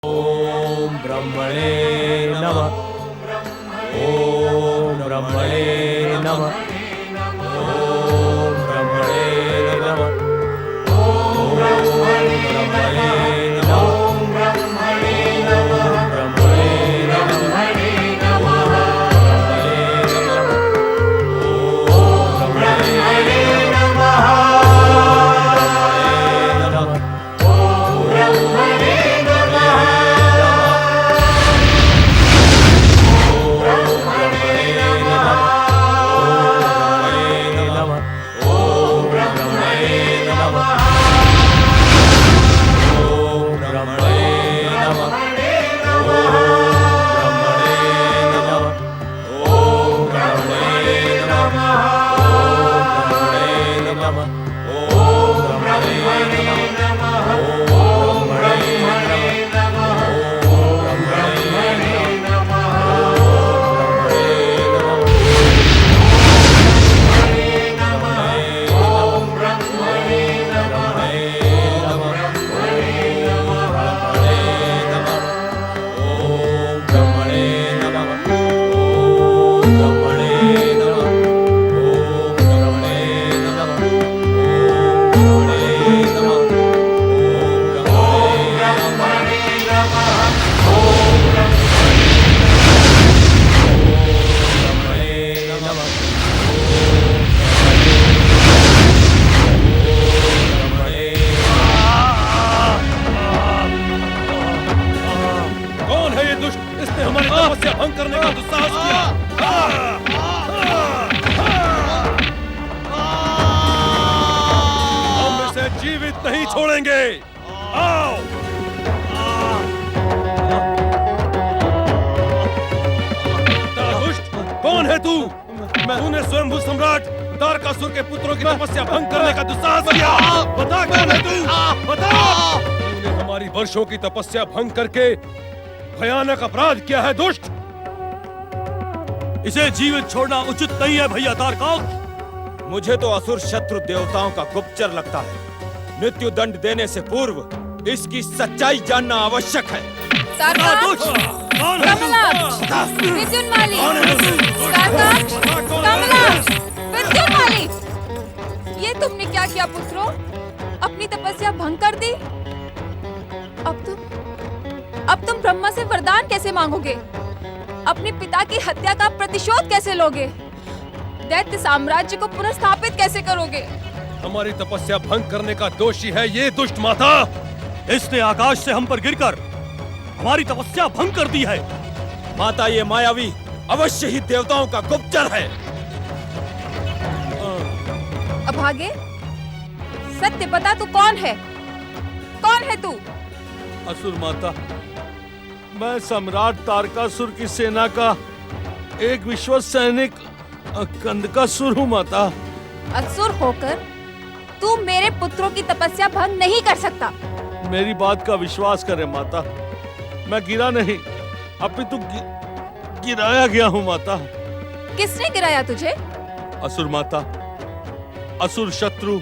ओम ब्रह्मणे नमः। ओम ब्रह्मणे नमः। ओम ब्रह्मणे नमः। ओम ब्रह्मणे नमः। ओम ब्रह्मणे नमः। ब्रह्मणे नमः। ओम ब्रह्मणे नमः। भंग करने का दुस्साहस किया। हम इसे जीवित नहीं छोड़ेंगे। आओ। दुष्ट, कौन है तू? तूने स्वयंभू सम्राट तारकासुर के पुत्रों की तपस्या भंग करने का दुस्साहस किया। बता कौन है तू? बता। तूने हमारी वर्षों की तपस्या भंग करके भयानक अपराध किया है दुष्ट। इसे जीवित छोड़ना उचित नहीं है भैया तारकासुर। मुझे तो असुर शत्रु देवताओं का गुप्तचर लगता है। मृत्यु दंड देने से पूर्व इसकी सच्चाई जानना आवश्यक है। ये तुमने क्या किया पुत्रों? अपनी तपस्या भंग कर दी। अब तुम ब्रह्मा से वरदान कैसे मांगोगे? अपने पिता की हत्या का प्रतिशोध कैसे लोगे? दैत्य साम्राज्य को पुनः स्थापित कैसे करोगे? हमारी तपस्या भंग करने का दोषी है ये दुष्ट माता। इसने आकाश से हम पर गिरकर हमारी तपस्या भंग कर दी है। माता, ये मायावी अवश्य ही देवताओं का गुप्तचर है। अभागे, सत्य बता, तू कौन है? कौन है तू? असुर माता, मैं सम्राट तारकासुर की सेना का एक विश्वस्त सैनिक कंदकासुर हूँ माता। असुर होकर तू मेरे पुत्रों की तपस्या भंग नहीं कर सकता। मेरी बात का विश्वास करे माता, मैं गिरा नहीं, अपितु गिराया गया हूँ माता। किसने गिराया तुझे? असुर माता, असुर शत्रु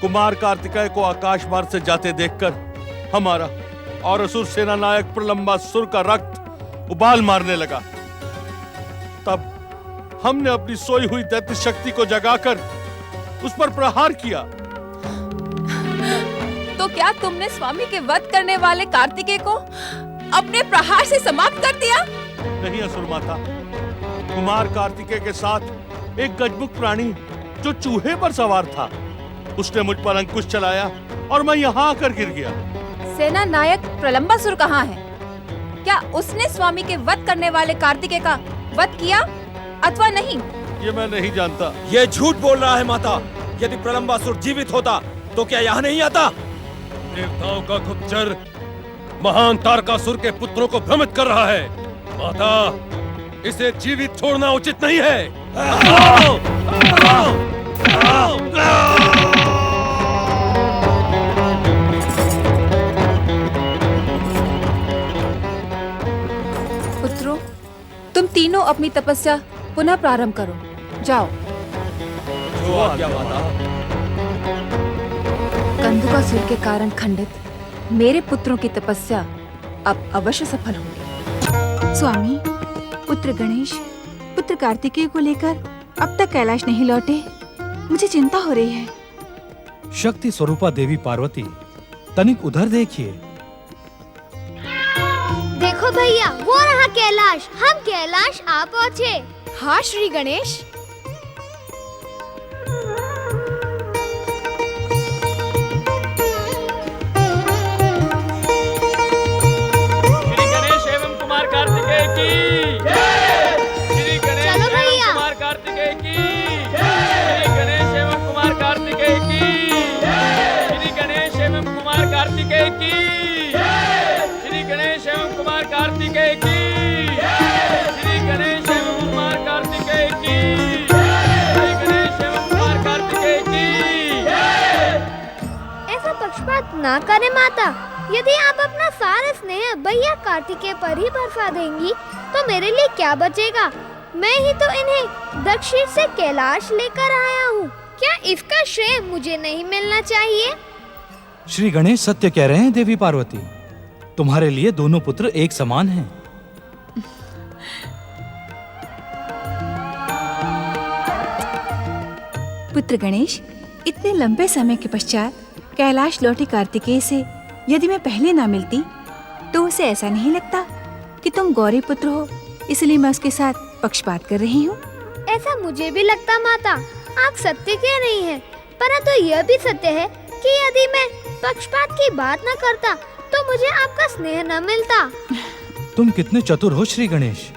कुमार कार्तिकेय को आकाश मार्ग से जाते देखकर हमारा और असुर सेना नायक प्रलंबासुर का रक्त उबाल मारने लगा। तब हमने अपनी सोई हुई दैत्य शक्ति को जगाकर उस पर प्रहार किया। तो क्या तुमने स्वामी के वध करने वाले कार्तिकेय को अपने प्रहार से समाप्त कर दिया? नहीं असुर माता, कुमार कार्तिकेय के साथ एक गजमुख प्राणी जो चूहे पर सवार था, उसने मुझ पर अंकुश चलाया और मैं यहाँ आकर गिर गया। सेना नायक प्रलंबासुर कहाँ है? क्या उसने स्वामी के वध करने वाले कार्तिकेय का वध किया अथवा नहीं? ये मैं नहीं जानता। ये झूठ बोल रहा है माता। यदि प्रलंबासुर जीवित होता तो क्या यहाँ नहीं आता? देवताओं का गुप्तचर महान तारकासुर के पुत्रों को भ्रमित कर रहा है। माता, इसे जीवित छोड़ना उचित नहीं है। पुत्रों, तुम तीनों अपनी तपस्या पुनः प्रारंभ करो। जाओ। जो आज्ञा माता। कंदुकासुर के कारण खंडित मेरे पुत्रों की तपस्या अब अवश्य सफल होंगे। स्वामी, पुत्र गणेश, पुत्र कार्तिकेय को लेकर अब तक कैलाश नहीं लौटे। मुझे चिंता हो रही है। शक्ति स्वरूपा देवी पार्वती, तनिक उधर देखिए। देखो भैया, वो रहा कैलाश। हम कैलाश आ पहुँचे। हाँ श्री गणेश। श्री गणेश एवं कुमार कार्तिकेय की जय। श्री गणेश चलो एवं भैया। कुमार कार्तिकेय की जय। श्री गणेश एवं कुमार कार्तिकेय की जय। श्री गणेश एवं कुमार कार्तिकेय की जय। श्री गणेश एवं कुमार कार्तिकेय की जय। श्री गणेश एवं कुमार कार्तिकेय की जय। श्री गणेश एवं कुमार कार्तिकेय की जय। ऐसा पक्षपात ना करे माता। यदि आप अपना सारा स्नेह भैया कार्तिकेय पर ही बरसा देंगी तो मेरे लिए क्या बचेगा। मैं ही तो इन्हें दक्षिण से कैलाश लेकर आया हूँ। क्या इसका श्रेय मुझे नहीं मिलना चाहिए? श्री गणेश सत्य कह रहे हैं देवी पार्वती, तुम्हारे लिए दोनों पुत्र एक समान हैं। पुत्र गणेश, इतने लंबे समय के पश्चात कैलाश लौटे कार्तिकेय से यदि मैं पहले ना मिलती तो उसे ऐसा नहीं लगता कि तुम गौरी पुत्र हो, इसलिए मैं उसके साथ पक्षपात कर रही हूँ। ऐसा मुझे भी लगता माता। आप सत्य कह रही हैं, परंतु यह भी सत्य है कि यदि मैं पक्षपात की बात न करता तो मुझे आपका स्नेह न मिलता। तुम कितने चतुर हो श्री गणेश।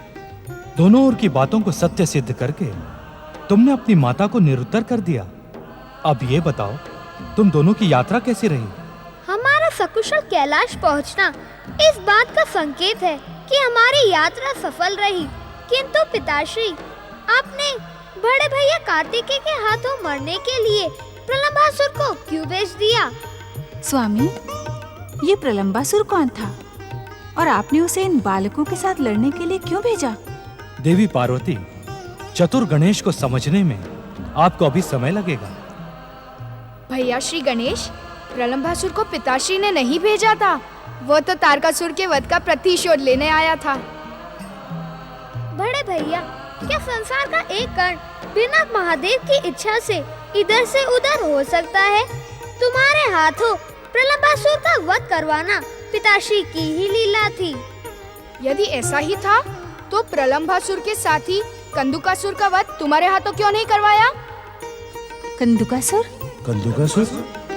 दोनों ओर की बातों को सत्य सिद्ध करके तुमने अपनी माता को निरुत्तर कर दिया। अब ये बताओ, तुम दोनों की यात्रा कैसी रही? हमारा सकुशल कैलाश पहुंचना इस बात का संकेत है कि हमारी यात्रा सफल रही। किंतु पिताश्री, आपने बड़े भैया कार्तिकेय के हाथों मरने के लिए प्रलंबासुर को क्यों भेज दिया? स्वामी, ये प्रलंबासुर कौन था और आपने उसे इन बालकों के साथ लड़ने के लिए क्यों भेजा? देवी पार्वती, चतुर गणेश को समझने में आपको अभी समय लगेगा। भैया श्री गणेश, प्रलंबासुर को पिताश्री ने नहीं भेजा था। वो तो तारकासुर के वध का प्रतिशोध लेने आया था। बड़े भैया, क्या संसार का एक कण बिना महादेव की इच्छा से इधर से उधर हो सकता है? तुम्हारे हाथों प्रलंबासुर का वध करवाना पिताश्री की ही लीला थी। यदि ऐसा ही था तो प्रलंबासुर के साथी कंदुकासुर का वध तुम्हारे हाथों क्यों नहीं करवाया? कंदुकासुर? कंदुकासुर?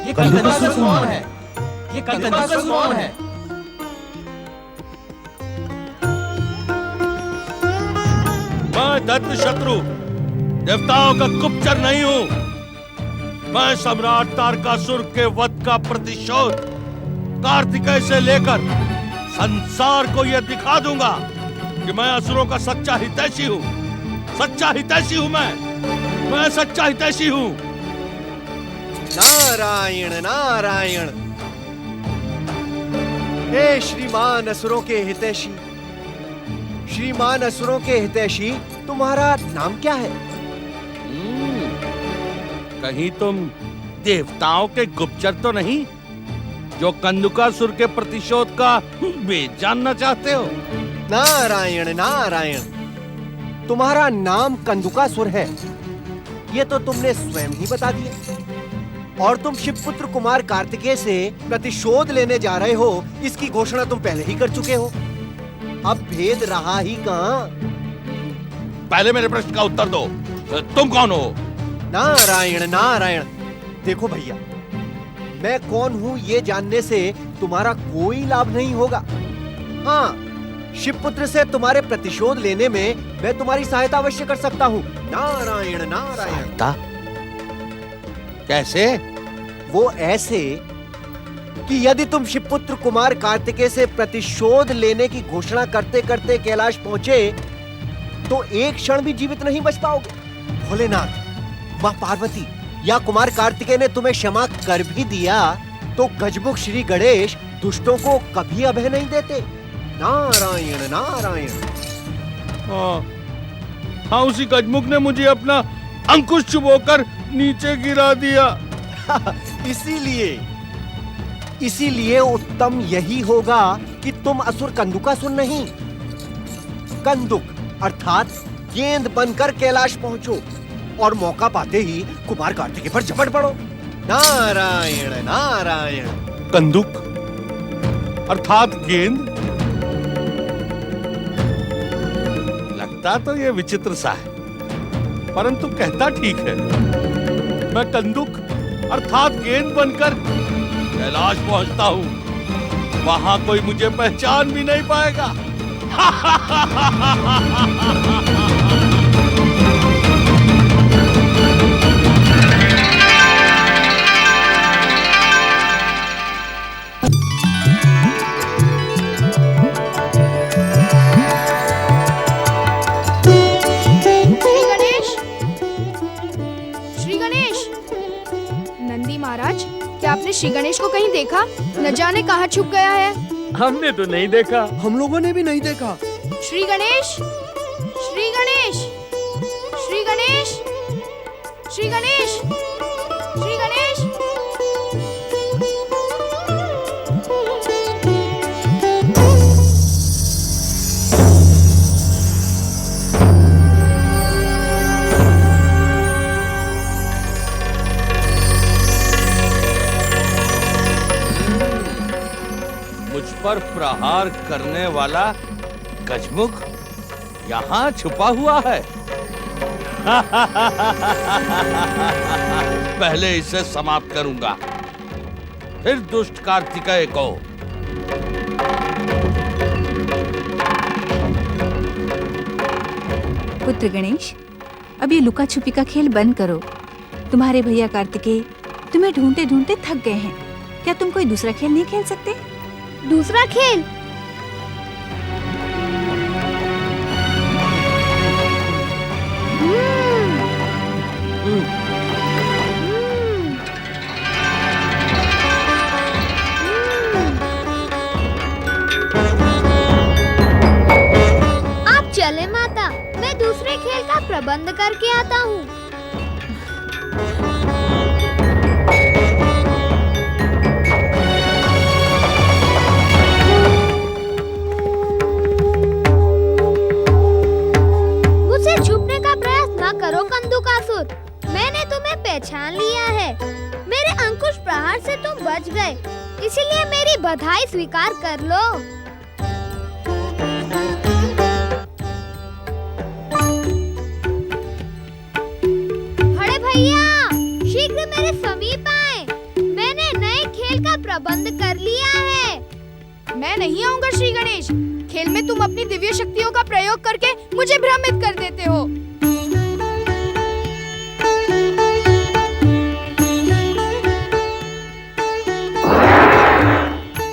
ये कंदुकासुर कौन है? ये कंदुकासुर कौन है? मैं दैत्य शत्रु देवताओं का गुप्तचर नहीं हूँ। मैं सम्राट तारकासुर के वध का प्रतिशोध कार्तिकेय से लेकर संसार को यह दिखा दूंगा कि मैं असुरों का सच्चा हितैषी हूँ। सच्चा हितैषी हूँ मैं सच्चा हितैषी हूँ। नारायण नारायण। हे श्रीमान असुरों के हितैषी, श्रीमान असुरों के हितैषी, तुम्हारा नाम क्या है? कहीं तुम देवताओं के गुप्तचर तो नहीं जो कंदुकासुर के प्रतिशोध का वेद जानना चाहते हो? नारायण नारायण, तुम्हारा नाम कंदुकासुर है, ये तो तुमने स्वयं ही बता दिया। और तुम शिवपुत्र कुमार कार्तिकेय से प्रतिशोध लेने जा रहे हो, इसकी घोषणा तुम पहले ही कर चुके हो। अब भेद रहा ही कहाँ? पहले मेरे प्रश्न का उत्तर दो, तुम कौन हो? नारायण नारायण, देखो भैया, मैं कौन हूँ ये जानने से तुम्हारा कोई लाभ नहीं होगा। हाँ, शिवपुत्र से तुम्हारे प्रतिशोध लेने में मैं तुम्हारी सहायता अवश्य कर सकता हूँ। नारायण नारायण। कैसे? वो ऐसे कि यदि तुम शिवपुत्र कुमार कार्तिकेय से प्रतिशोध लेने की घोषणा करते करते कैलाश पहुंचे तो एक क्षण भी जीवित नहीं बच पाओगे। भोलेनाथ, माँ पार्वती या कुमार कार्तिकेय ने तुम्हें क्षमा कर भी दिया तो गजमुख श्री गणेश दुष्टों को कभी अभय नहीं देते। नारायण नारायण। हाँ, उसी गजमुख ने मुझे अपना अंकुश चुभोकर नीचे गिरा दिया। इसीलिए उत्तम यही होगा कि तुम असुर कंदुकासुर नहीं, कंदुक अर्थात गेंद बनकर कैलाश पहुंचो और मौका पाते ही कुमार कार्तिकेय पर झपट पड़ो। नारायण नारायण। कंदुक अर्थात गेंद? लगता तो ये विचित्र सा है, परंतु कहता ठीक है। मैं कंदुक अर्थात गेंद बनकर कैलाश पहुंचता हूं, वहां कोई मुझे पहचान भी नहीं पाएगा। श्री गणेश, नंदी महाराज, क्या आपने श्री गणेश को कहीं देखा? न जाने कहाँ छुप गया है। हमने तो नहीं देखा। हम लोगों ने भी नहीं देखा। श्री गणेश, श्री गणेश, श्री गणेश, श्री गणेश, श्री गणेश। मुझ पर प्रहार करने वाला गजमुख यहाँ छुपा हुआ है। पहले इसे समाप्त करूंगा, फिर दुष्ट कार्तिकेय को। पुत्र गणेश, अब ये लुका छुपी का खेल बंद करो। तुम्हारे भैया कार्तिकेय तुम्हें ढूंढते ढूंढते थक गए हैं। क्या तुम कोई दूसरा खेल नहीं खेल सकते? दूसरा खेल? आप चले माता, मैं दूसरे खेल का प्रबंध करके आता हूँ। करो कंदुकासुर, मैंने तुम्हें पहचान लिया है। मेरे अंकुश प्रहार से तुम बच गए, इसलिए मेरी बधाई स्वीकार कर लो। बड़े भैया, शीघ्र मेरे समीप आए। मैंने नए खेल का प्रबंध कर लिया है। मैं नहीं आऊंगा श्री गणेश। खेल में तुम अपनी दिव्य शक्तियों का प्रयोग करके मुझे भ्रमित कर देते हो।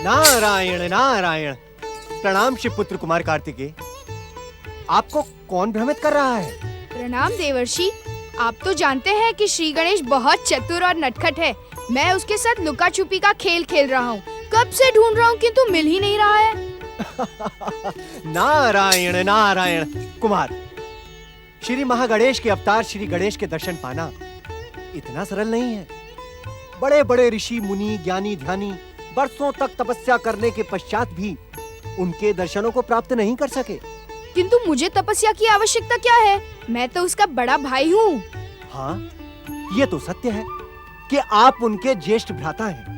नारायण नारायण। प्रणाम शिवपुत्र कुमार कार्तिकेय। आपको कौन भ्रमित कर रहा है? प्रणाम देवर्षि। आप तो जानते हैं कि श्री गणेश बहुत चतुर और नटखट है। मैं उसके साथ लुका छुपी का खेल खेल रहा हूँ। कब से ढूंढ रहा हूँ किंतु मिल ही नहीं रहा है। नारायण नारायण। कुमार, श्री महागणेश के अवतार श्री गणेश के दर्शन पाना इतना सरल नहीं है। बड़े बड़े ऋषि मुनि ज्ञानी ध्यानी वर्षों तक तपस्या करने के पश्चात भी उनके दर्शनों को प्राप्त नहीं कर सके। किंतु मुझे तपस्या की आवश्यकता क्या है? मैं तो उसका बड़ा भाई हूँ। हाँ, ये तो सत्य है कि आप उनके ज्येष्ठ भ्राता हैं।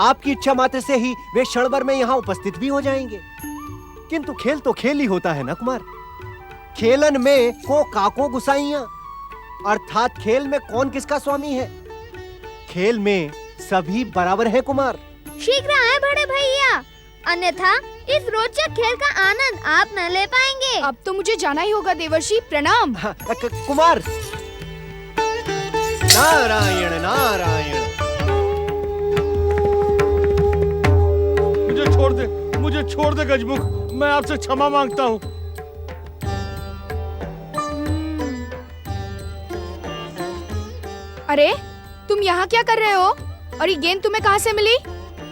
आपकी इच्छा मात्र से ही वे क्षण भर में यहाँ उपस्थित भी हो जाएंगे। किंतु खेल तो खेल ही होता है ना कुमार। खेलन में को काको गुसाइयां, अर्थात खेल में कौन किसका स्वामी है। खेल में सभी बराबर है कुमार। शीघ्र आए बड़े भैया, अन्यथा इस रोचक खेल का आनंद आप न ले पाएंगे। अब तो मुझे जाना ही होगा देवर्षि। प्रणाम। कुमार। नारायण नारायण। मुझे छोड़ दे गजमुख। मैं आपसे क्षमा मांगता हूँ। अरे तुम यहाँ क्या कर रहे हो? और ये गेंद तुम्हें कहाँ से मिली?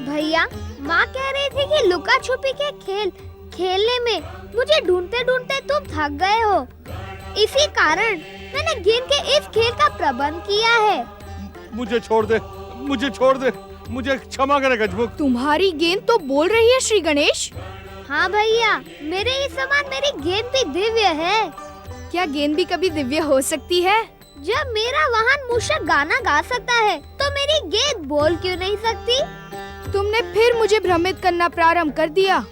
भैया, माँ कह रही थी कि लुका छुपी के खेल खेलने में मुझे ढूंढते ढूंढते तुम थक गए हो। इसी कारण मैंने गेंद के इस खेल का प्रबंध किया है। मुझे छोड़ दे, मुझे छोड़ दे। मुझे क्षमा करें गजमुख। तुम्हारी गेंद तो बोल रही है श्री गणेश। हाँ भैया, मेरे ही समान मेरी गेंद भी दिव्य है। क्या गेंद भी कभी दिव्य हो सकती है? जब मेरा वाहन मूषक गाना गा सकता है तो मेरी गेंद बोल क्यों नहीं सकती? तुमने फिर मुझे भ्रमित करना प्रारंभ कर दिया।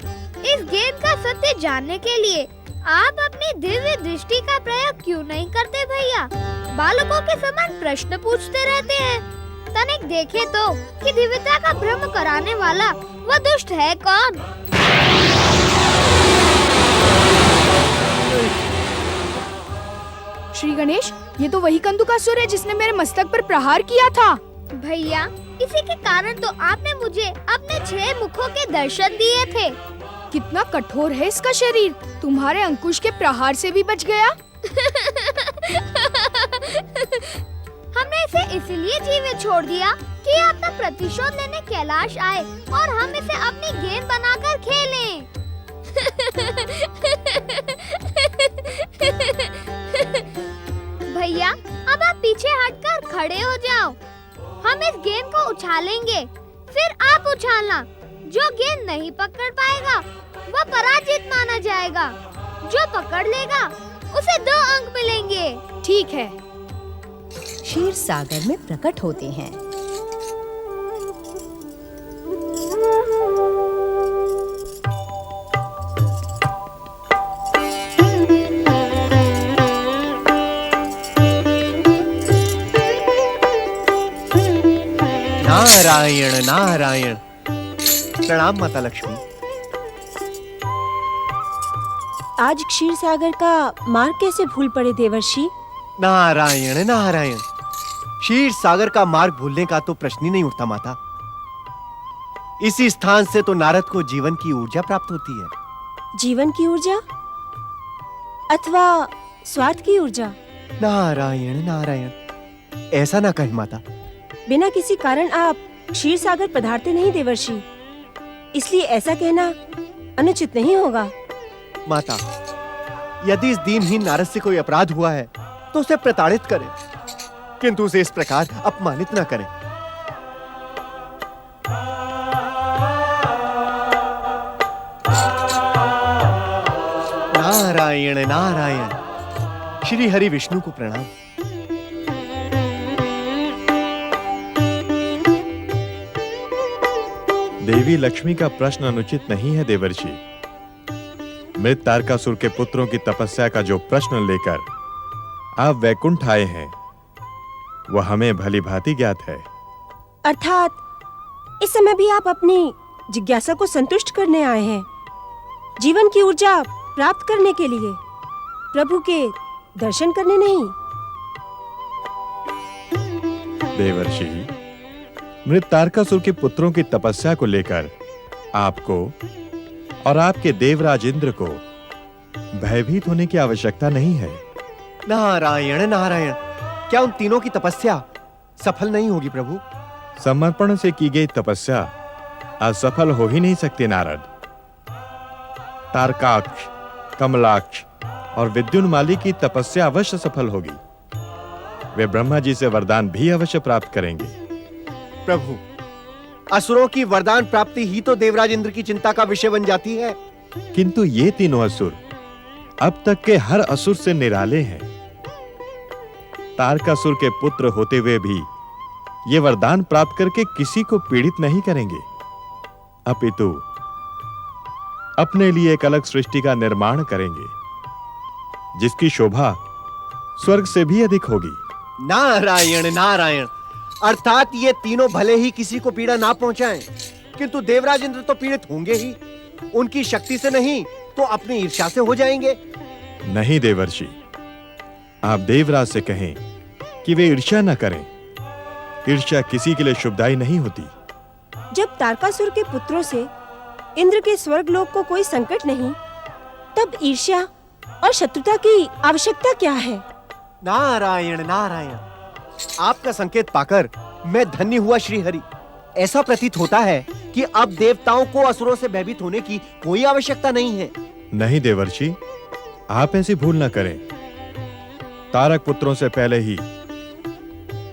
इस गेंद का सत्य जानने के लिए आप अपनी दिव्य दृष्टि का प्रयोग क्यों नहीं करते भैया? बालकों के समान प्रश्न पूछते रहते हैं। तनिक देखे तो कि दिव्यता का भ्रम कराने वाला वह दुष्ट है कौन? श्री गणेश, ये तो वही कंदुकासुर है जिसने मेरे मस्तक पर प्रहार किया था। भैया, इसी के कारण तो आपने मुझे अपने 6 मुखों के दर्शन दिए थे। कितना कठोर है इसका शरीर, तुम्हारे अंकुश के प्रहार से भी बच गया। हमने इसे इसलिए जीवित छोड़ दिया कि अपना प्रतिशोध लेने कैलाश आए और हम इसे अपनी गेंद बनाकर खेलें। भैया, अब आप पीछे हटकर खड़े हो जाओ। हम इस गेंद को उछालेंगे, फिर आप उछालना। जो गेंद नहीं पकड़ पाएगा वह पराजित माना जाएगा। जो पकड़ लेगा उसे 2 अंक मिलेंगे। ठीक है। क्षीर सागर में प्रकट होते हैं। नारायण नारायण। प्रणाम माता लक्ष्मी। आज क्षीर सागर का मार्ग कैसे भूल पड़े देवर्षि? नारायण नारायण। क्षीर सागर का मार्ग भूलने का तो प्रश्न ही नहीं उठता माता। इसी स्थान से तो नारद को जीवन की ऊर्जा प्राप्त होती है। जीवन की ऊर्जा अथवा स्वार्थ की ऊर्जा? नारायण नारायण, ऐसा ना कहे माता। बिना किसी कारण आप क्षीर सागर पधारते नहीं देवर्षि, इसलिए ऐसा कहना अनुचित नहीं होगा। माता, यदि इस दीनहीन नारद से कोई अपराध हुआ है तो उसे प्रताड़ित करें, किंतु उसे इस प्रकार अपमानित न करें। नारायण नारायण। श्री हरि विष्णु को प्रणाम। देवी लक्ष्मी का प्रश्न अनुचित नहीं है देवर्षि। मृत तारकासुर के पुत्रों की तपस्या का जो प्रश्न लेकर आप वैकुंठ आए हैं वह हमें भली भांति ज्ञात है। अर्थात इस समय भी आप अपनी जिज्ञासा को संतुष्ट करने आए हैं, जीवन की ऊर्जा प्राप्त करने के लिए, प्रभु के दर्शन करने नहीं। देवर्षि, मृत तारकासुर के पुत्रों की तपस्या को लेकर आपको और आपके देवराज इंद्र को भयभीत होने की आवश्यकता नहीं है। नारायण नारायण। क्या उन तीनों की तपस्या सफल नहीं होगी प्रभु? समर्पण से की गई तपस्या असफल हो ही नहीं सकती नारद। तारकाक्ष, कमलाक्ष और विद्युन्माली की तपस्या अवश्य सफल होगी। वे ब्रह्मा जी से वरदान भी अवश्य प्राप्त करेंगे। प्रभु, असुरों की वरदान प्राप्ति ही तो देवराज इंद्र की चिंता का विषय बन जाती है। किंतु ये तीनों असुर अब तक के हर असुर से निराले हैं। तारकासुर के पुत्र होते हुए भी ये वरदान प्राप्त करके किसी को पीड़ित नहीं करेंगे, अपितु अपने लिए एक अलग सृष्टि का निर्माण करेंगे जिसकी शोभा स्वर्ग से भी अधिक होगी। नारायण नारायण। अर्थात ये तीनों भले ही किसी को पीड़ा ना पहुंचाएं, किंतु देवराज इंद्र तो पीड़ित होंगे ही। उनकी शक्ति से नहीं तो अपनी ईर्ष्या से हो जाएंगे। नहीं देवर्षि, आप देवराज से कहें कि वे ईर्ष्या न करें। ईर्ष्या किसी के लिए शुभदायी नहीं होती। जब तारकासुर के पुत्रों से इंद्र के स्वर्गलोक को कोई संकट नहीं, तब ईर्ष्या और शत्रुता की आवश्यकता क्या है? नारायण नारायण। आपका संकेत पाकर मैं धन्य हुआ श्री हरि। ऐसा प्रतीत होता है कि अब देवताओं को असुरों से भयभीत होने की कोई आवश्यकता नहीं है। नहीं देवर्षि, आप ऐसी भूल न करें। तारक पुत्रों से पहले ही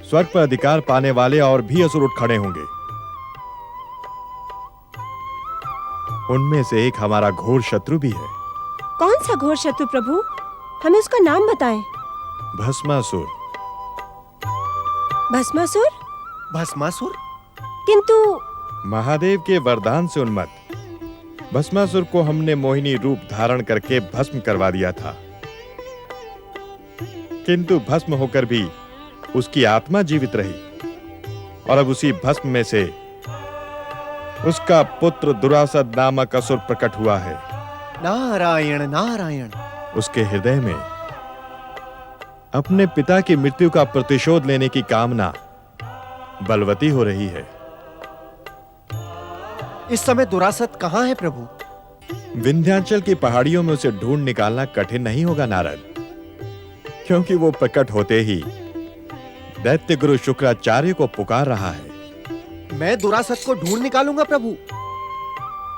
स्वर्ग पर अधिकार पाने वाले और भी असुर उठ खड़े होंगे। उनमें से एक हमारा घोर शत्रु भी है। कौन सा घोर शत्रु प्रभु? हमें उसका नाम बताएं। भस्मासुर। भस्मासुर? भस्मासुर? किंतु महादेव के वरदान से उन्मत्त भस्मासुर को हमने मोहिनी रूप धारण करके भस्म करवा दिया था, किंतु भस्म होकर भी उसकी आत्मा जीवित रही और अब उसी भस्म में से उसका पुत्र दुरासद नामक असुर प्रकट हुआ है। नारायण नारायण। उसके हृदय में अपने पिता की मृत्यु का प्रतिशोध लेने की कामना बलवती हो रही है। इस समय दुरासत कहां है प्रभु? विंध्याचल की पहाड़ियों में उसे ढूंढ निकालना कठिन नहीं होगा नारद, क्योंकि वो प्रकट होते ही दैत्य गुरु शुक्राचार्य को पुकार रहा है। मैं दुरासत को ढूंढ निकालूंगा प्रभु।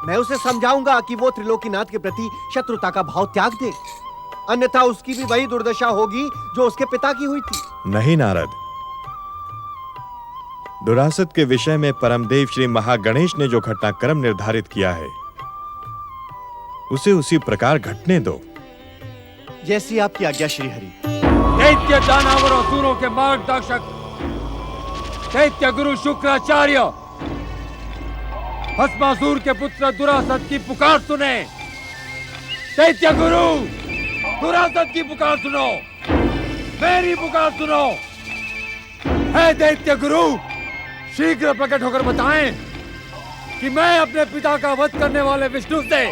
मैं उसे समझाऊंगा कि वो त्रिलोकीनाथ के प्रति शत्रुता का भाव त्याग दे, अन्यथा उसकी भी वही दुर्दशा होगी जो उसके पिता की हुई थी। नहीं नारद, दुरासत के विषय में परमदेव श्री महागणेश ने जो घटनाक्रम निर्धारित किया है उसे उसी प्रकार घटने दो। जैसी आपकी आज्ञा श्री हरि। दैत्य दानव और असुरों के मार्गदर्शक दैत्य गुरु शुक्राचार्य भस्मासुर के पुत्र दुरासत की पुकार सुने। दैत्य गुरु दुरासत की पुकार सुनो, मेरी पुकार सुनो। है दैत्य गुरु, शीघ्र प्रकट होकर बताएं कि मैं अपने पिता का वध करने वाले विष्णु से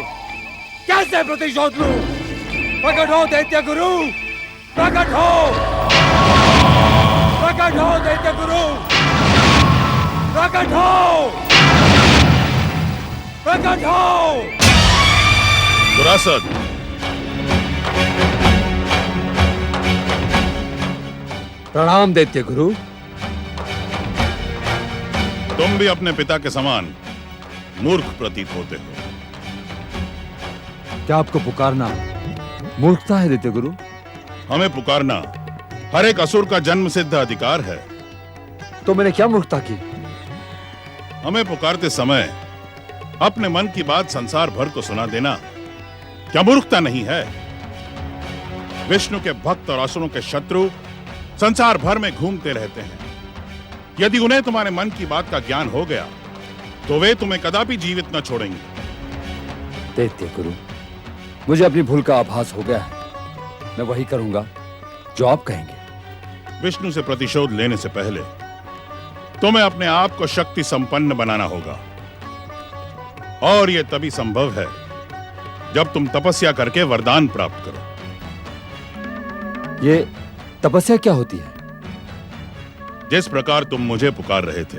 कैसे प्रतिशोध लूं। प्रकट हो दैत्य गुरु, प्रकट हो, प्रकट हो दैत्य गुरु, प्रकट हो, प्रकट हो। दुरासद, प्रणाम दैत्य गुरु। तुम भी अपने पिता के समान मूर्ख प्रतीत होते हो। क्या आपको पुकारना मूर्खता है दैत्य गुरु? हमें पुकारना हर एक असुर का जन्म सिद्ध अधिकार है। तो मैंने क्या मूर्खता की? हमें पुकारते समय अपने मन की बात संसार भर को सुना देना क्या मूर्खता नहीं है? विष्णु के भक्त और असुरों के शत्रु संसार भर में घूमते रहते हैं। यदि उन्हें तुम्हारे मन की बात का ज्ञान हो गया तो वे तुम्हें कदापि जीवित न छोड़ेंगे। दैत्य गुरु, मुझे अपनी भूल का आभास हो गया है। मैं वही करूंगा जो आप कहेंगे। विष्णु से प्रतिशोध लेने से पहले तुम्हें अपने आप को शक्ति संपन्न बनाना होगा, और यह तभी संभव है जब तुम तपस्या करके वरदान प्राप्त करो। ये तपस्या क्या होती है? जिस प्रकार तुम मुझे पुकार रहे थे,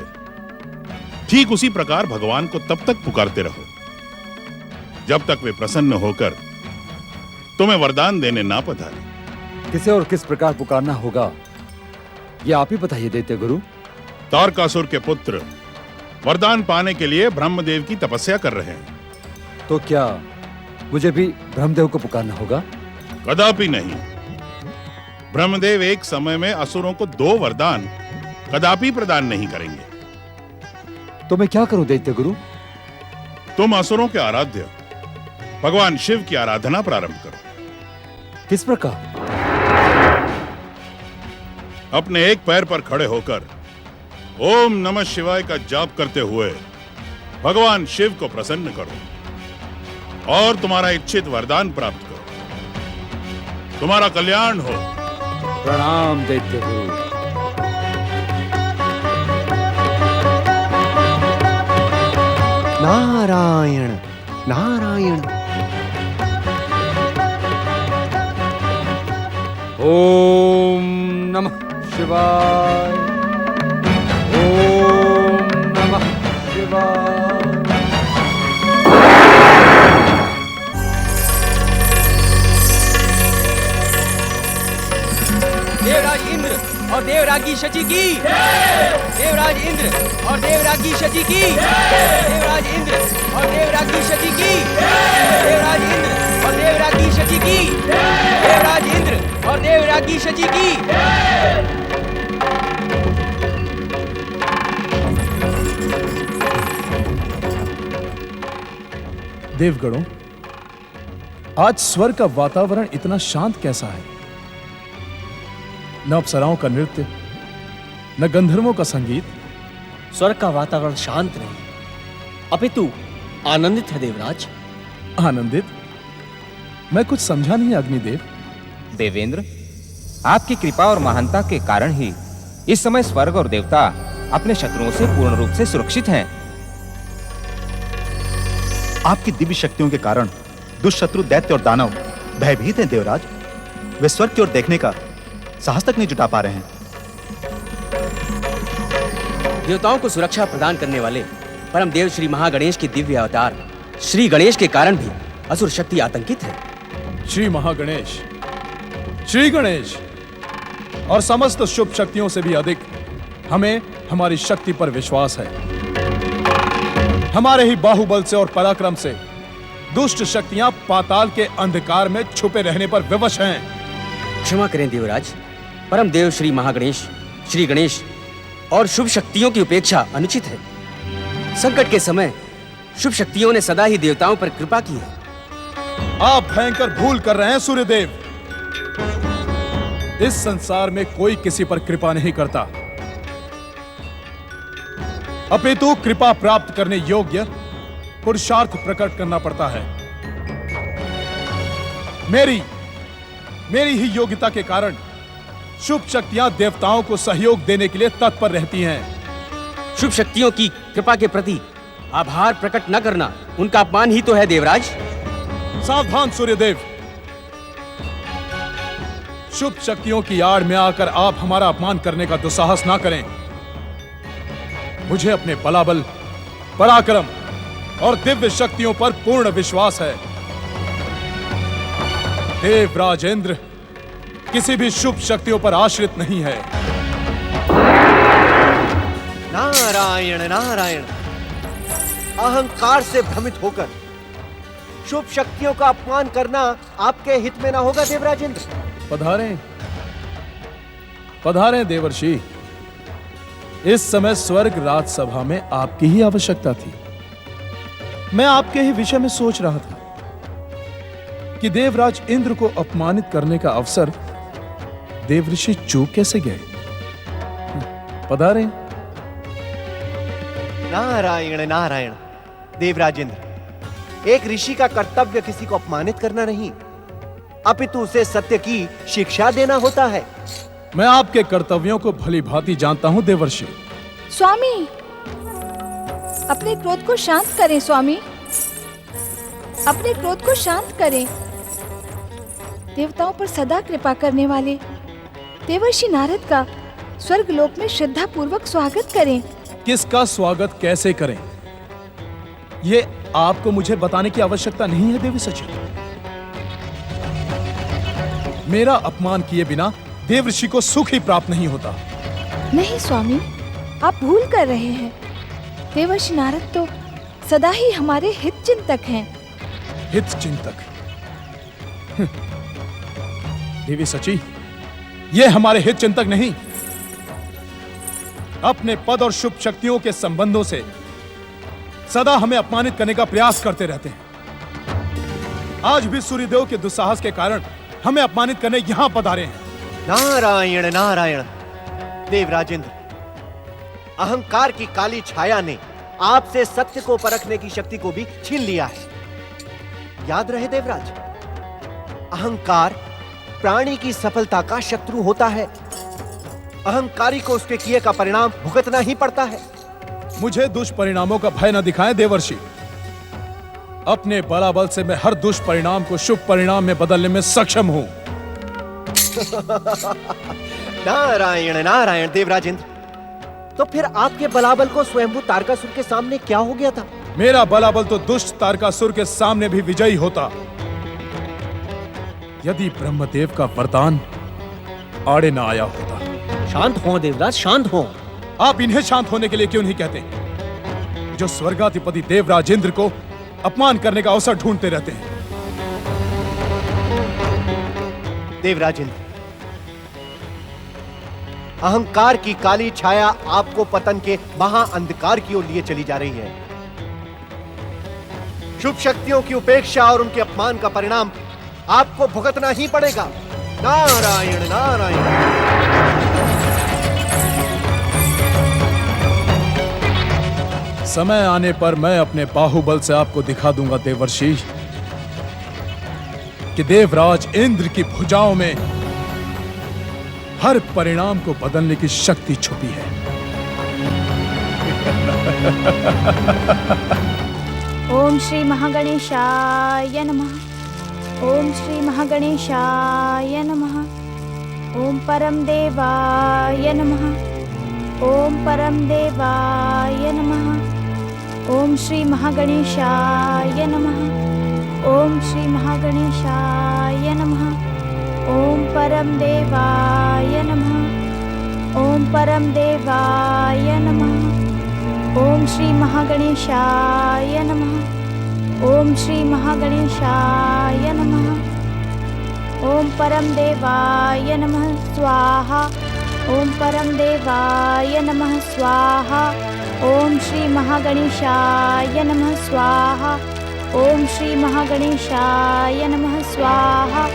ठीक उसी प्रकार भगवान को तब तक पुकारते रहो जब तक वे प्रसन्न होकर तुम्हें वरदान देने ना पधारे। किसे और किस प्रकार पुकारना होगा ये आप ही बताइए दैत्य गुरु। तारकासुर के पुत्र वरदान पाने के लिए ब्रह्मदेव की तपस्या कर रहे हैं। तो क्या मुझे भी ब्रह्मदेव को पुकारना होगा? कदापि नहीं। ब्रह्मदेव एक समय में असुरों को 2 वरदान कदापि प्रदान नहीं करेंगे। तो मैं क्या करूं दैत्य गुरु? तुम असुरों के आराध्य भगवान शिव की आराधना प्रारंभ करो। किस प्रकार? अपने एक पैर पर खड़े होकर ओम नमः शिवाय का जाप करते हुए भगवान शिव को प्रसन्न करो और तुम्हारा इच्छित वरदान प्राप्त करो। तुम्हारा कल्याण हो। प्रणाम दैत्य गुरु। नारायण नारायण। ओम नमः शिवाय, ओम नमः शिवाय। देवराज इंद्र और देवरागी शची की। देवराज इंद्र और देवरागी शची की। देवराज इंद्र और देवरागी शची की। देवराज इंद्र और देवरागी शची की। देवराज इंद्र और देवरागी शची की। देवगणों, आज स्वर्ग का वातावरण इतना शांत कैसा है? न अप्सराओं का नृत्य, न गंधर्वों का संगीत। स्वर्ग का वातावरण शांत नहीं, अपितु आनंदित है देवराज। आनंदित? मैं कुछ समझा नहीं अग्निदेव। देवेंद्र, आपकी कृपा और महानता के कारण ही इस समय स्वर्ग और देवता अपने शत्रुओं से पूर्ण रूप से सुरक्षित हैं। आपकी दिव्य शक्तियों के कारण दुष्शत्रु दैत्य और दानव भयभीत हैं देवराज। वे स्वर्ग की ओर देखने का साहस तक नहीं जुटा पा रहे हैं। देवताओं को सुरक्षा प्रदान करने वाले परम देव श्री महागणेश के दिव्य अवतार श्री गणेश के कारण भी असुर शक्ति आतंकित है। श्री महागणेश, श्री गणेश और समस्त शुभ शक्तियों से भी अधिक हमें हमारी शक्ति पर विश्वास है। हमारे ही बाहुबल से और पराक्रम से दुष्ट शक्तियां पाताल के अंधकार में छुपे रहने पर विवश हैं। क्षमा करें देवराज, परम देव श्री महागणेश, श्री गणेश और शुभ शक्तियों की उपेक्षा अनुचित है। संकट के समय शुभ शक्तियों ने सदा ही देवताओं पर कृपा की है। आप भयंकर भूल कर रहे हैं सूर्यदेव। इस संसार में कोई किसी पर कृपा नहीं करता, अपितु कृपा प्राप्त करने योग्य पुरुषार्थ प्रकट करना पड़ता है। मेरी ही योग्यता के कारण शुभ शक्तियां देवताओं को सहयोग देने के लिए तत्पर रहती हैं। शुभ शक्तियों की कृपा के प्रति आभार प्रकट न करना उनका अपमान ही तो है देवराज। सावधान सूर्यदेव, शुभ शक्तियों की आड़ में आकर आप हमारा अपमान करने का दुस्साहस ना करें। मुझे अपने बलाबल, पराक्रम और दिव्य शक्तियों पर पूर्ण विश्वास है। देवराज इंद्र किसी भी शुभ शक्तियों पर आश्रित नहीं है। नारायण नारायण, अहंकार से भ्रमित होकर शुभ शक्तियों का अपमान करना आपके हित में ना होगा देवराज इंद्र। पधारें, पधारें देवर्षि। इस समय स्वर्ग राजसभा में आपकी ही आवश्यकता थी। मैं आपके ही विषय में सोच रहा था कि देवराज इंद्र को अपमानित करने का अवसर देवऋषि चूक कैसे गए। पधारें। नारायण नारायण, देवराज इंद्र, एक ऋषि का कर्तव्य किसी को अपमानित करना नहीं, अपितु उसे सत्य की शिक्षा देना होता है। मैं आपके कर्तव्यों को भली भांति जानता हूं देवर्षि। स्वामी, अपने क्रोध को शांत करें स्वामी, अपने क्रोध को शांत करें। देवताओं पर सदा कृपा करने वाले देवर्षि नारद का स्वर्ग लोक में श्रद्धा पूर्वक स्वागत करें। किसका स्वागत कैसे करें, ये आपको मुझे बताने की आवश्यकता नहीं है देवी सची। मेरा अपमान किए बिना देवऋषि को सुख ही प्राप्त नहीं होता। नहीं स्वामी, आप भूल कर रहे हैं। देवर्षि नारद तो सदा ही हमारे हित चिंतक हैं। हित चिंतक? देवी सची, ये हमारे हित चिंतक नहीं, अपने पद और शुभ शक्तियों के संबंधों से सदा हमें अपमानित करने का प्रयास करते रहते हैं। आज भी सूर्यदेव के दुस्साहस के कारण हमें अपमानित करने यहां पधारे हैं। नारायण नारायण, देवराज इंद्र, अहंकार की काली छाया ने आपसे सत्य को परखने की शक्ति को भी छीन लिया है। याद रहे देवराज, अहंकार प्राणी की सफलता का शत्रु होता है। अहंकारी को उसके किए का परिणाम भुगतना ही पड़ता है। मुझे दुष्परिणामों का भय न दिखाएं देवर्षि। अपने बलाबल से मैं हर दुष्परिणाम को शुभ परिणाम में बदलने में सक्षम हूं। नारायण नारायण, देवराज इंद्र, तो फिर आपके बलाबल को स्वयंभू तारकासुर के सामने क्या हो गया था? मेरा बलाबल तो दुष्ट तारकासुर के सामने भी विजयी होता, यदि ब्रह्मदेव का वरदान आड़े न आया होता। शांत हो देवराज, शांत हो। आप इन्हें शांत होने के लिए क्यों नहीं कहते, जो स्वर्गाधिपति देवराज इंद्र को अपमान करने का अवसर ढूंढते रहते हैं। देवराज इंद्र, अहंकार की काली छाया आपको पतन के महा अंधकार की ओर लिए चली जा रही है। शुभ शक्तियों की उपेक्षा और उनके अपमान का परिणाम आपको भुगतना ही पड़ेगा। नारायण नारायण। समय आने पर मैं अपने बाहुबल से आपको दिखा दूंगा देवर्षि कि देवराज इंद्र की भुजाओं में हर परिणाम को बदलने की शक्ति छुपी है। ओम श्री महागणेशाय नमः। ओम श्री महागणेशाय नमः। ओम परम देवाय नमः। ओम परम देवाय नमः। ओम श्री महागणेशाय नमः। ओम श्री महागणेशाय नमः। ओम परम देवाय नमः। ओम परम देवाय नमः। ओम श्री महागणेशाय नमः। ओम श्री महागणेशाय नमः। ओम परम देवाय नमः स्वाहा। ओम परम देवाय नमः स्वाहा। ओम श्री महागणेशाय नमः स्वाहा। ओम श्री महागणेशाय नमः स्वाहा।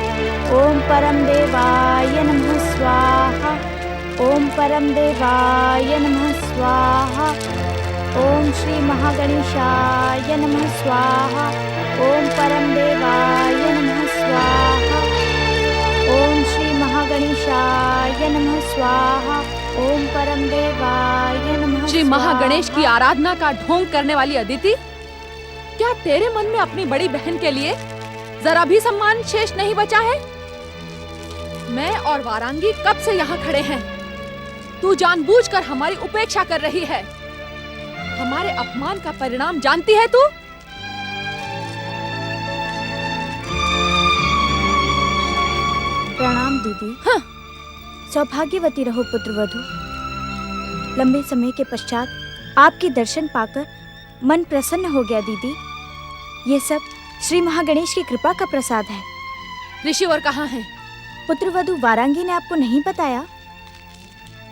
ओम परम देवाय नमः स्वाहा। ओम परम देवाय नमः स्वाहा। ओम श्री महागणेशाय नमः स्वाहा। ओम परम देवाय नमः स्वाहा। ओम श्री महागणेशाय नमः स्वाहा। ओम परम देवाय नमः। श्री महागणेश की आराधना का ढोंग करने वाली अदिति, क्या तेरे मन में अपनी बड़ी बहन के लिए जरा भी सम्मान शेष नहीं बचा है? मैं और वारांगी कब से यहाँ खड़े हैं। तू जानबूझकर हमारी उपेक्षा कर रही है। हमारे अपमान का परिणाम जानती है तू? प्रणाम दीदी। हाँ। सौभाग्यवती रहो पुत्रवधू। लंबे समय के पश्चात आपके दर्शन पाकर मन प्रसन्न हो गया दीदी। ये सब श्री महागणेश की कृपा का प्रसाद है। ऋषिवर कहाँ हैं? पुत्रवधू वारांगी ने आपको नहीं बताया?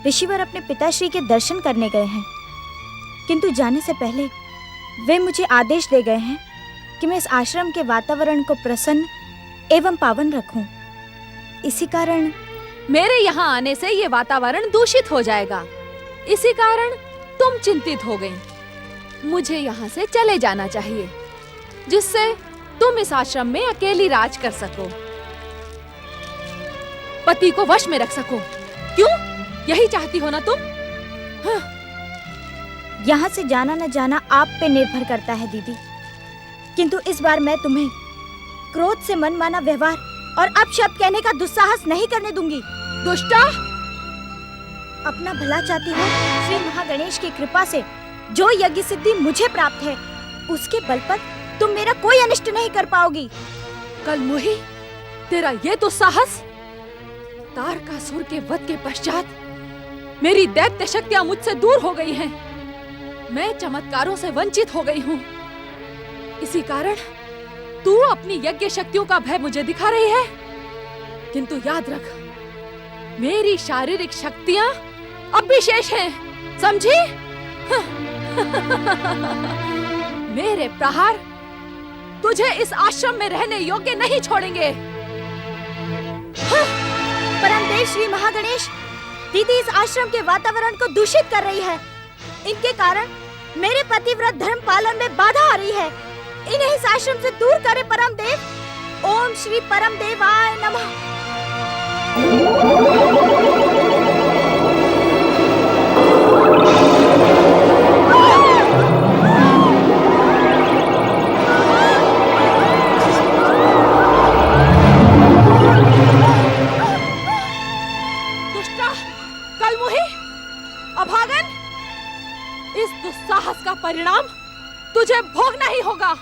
ऋषिवर अपने पिताश्री के दर्शन करने गए हैं, किंतु जाने से पहले वे मुझे आदेश दे गए हैं कि मैं इस आश्रम के वातावरण को प्रसन्न एवं पावन रखूं। इसी कारण मेरे यहाँ आने से ये वातावरण दूषित हो जाएगा। इसी कारण तुम चिंतित हो गई। मुझे यहाँ से चले जाना चाहिए, जिससे तुम इस आश्रम में अकेली राज कर सको, पति को वश में रख सको। क्यों? यही चाहती हो ना तुम? हाँ। यहाँ से जाना न जाना आप पे निर्भर करता है दीदी, किंतु इस बार मैं तुम्हें क्रोध से मनमाना व्यवहार और अपशब्द कहने का दुस्साहस नहीं करने दूंगी। दुष्टा! अपना भला चाहती हो? श्री महागणेश की कृपा से जो यज्ञ सिद्धि मुझे प्राप्त है, उसके बल पर तुम मेरा कोई अनिष्ट नहीं कर पाओगी। कलमुही, तेरा ये दुस्साहस! तारकासुर के वध के पश्चात मेरी दैत्य शक्तियां मुझसे दूर हो गई हैं। मैं चमत्कारों से वंचित हो गई हूँ। इसी कारण तू अपनी यज्ञ शक्तियों का भय मुझे दिखा रही है। किंतु याद रख, मेरी शारीरिक शक्तियां अब भी शेष हैं, समझी? मेरे प्रहार तुझे इस आश्रम में रहने योग्य नहीं छोड़ेंगे। परमदेव श्री महागणेश, दीदी इस आश्रम के वातावरण को दूषित कर रही है। इनके कारण मेरे पतिव्रत धर्म पालन में बाधा आ रही है। इन्हें इस आश्रम से दूर करे परमदेव। ओम श्री परम देवाय नमः। दुष्टा, कलमुही, अभागन, इस दुस्साहस का परिणाम तुझे भोगना ही होगा।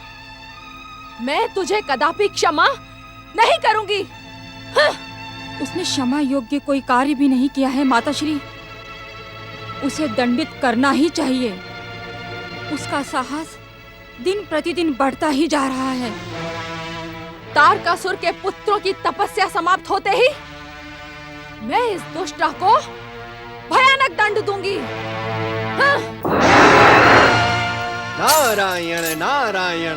मैं तुझे कदापि क्षमा नहीं करूंगी। हाँ। उसने क्षमा योग्य कोई कार्य भी नहीं किया है माताश्री। उसे दंडित करना ही चाहिए। उसका साहस दिन प्रतिदिन बढ़ता ही जा रहा है। तारकासुर के पुत्रों की तपस्या समाप्त होते ही मैं इस दुष्टा को भयानक दंड दूंगी। हाँ। नारायण नारायण।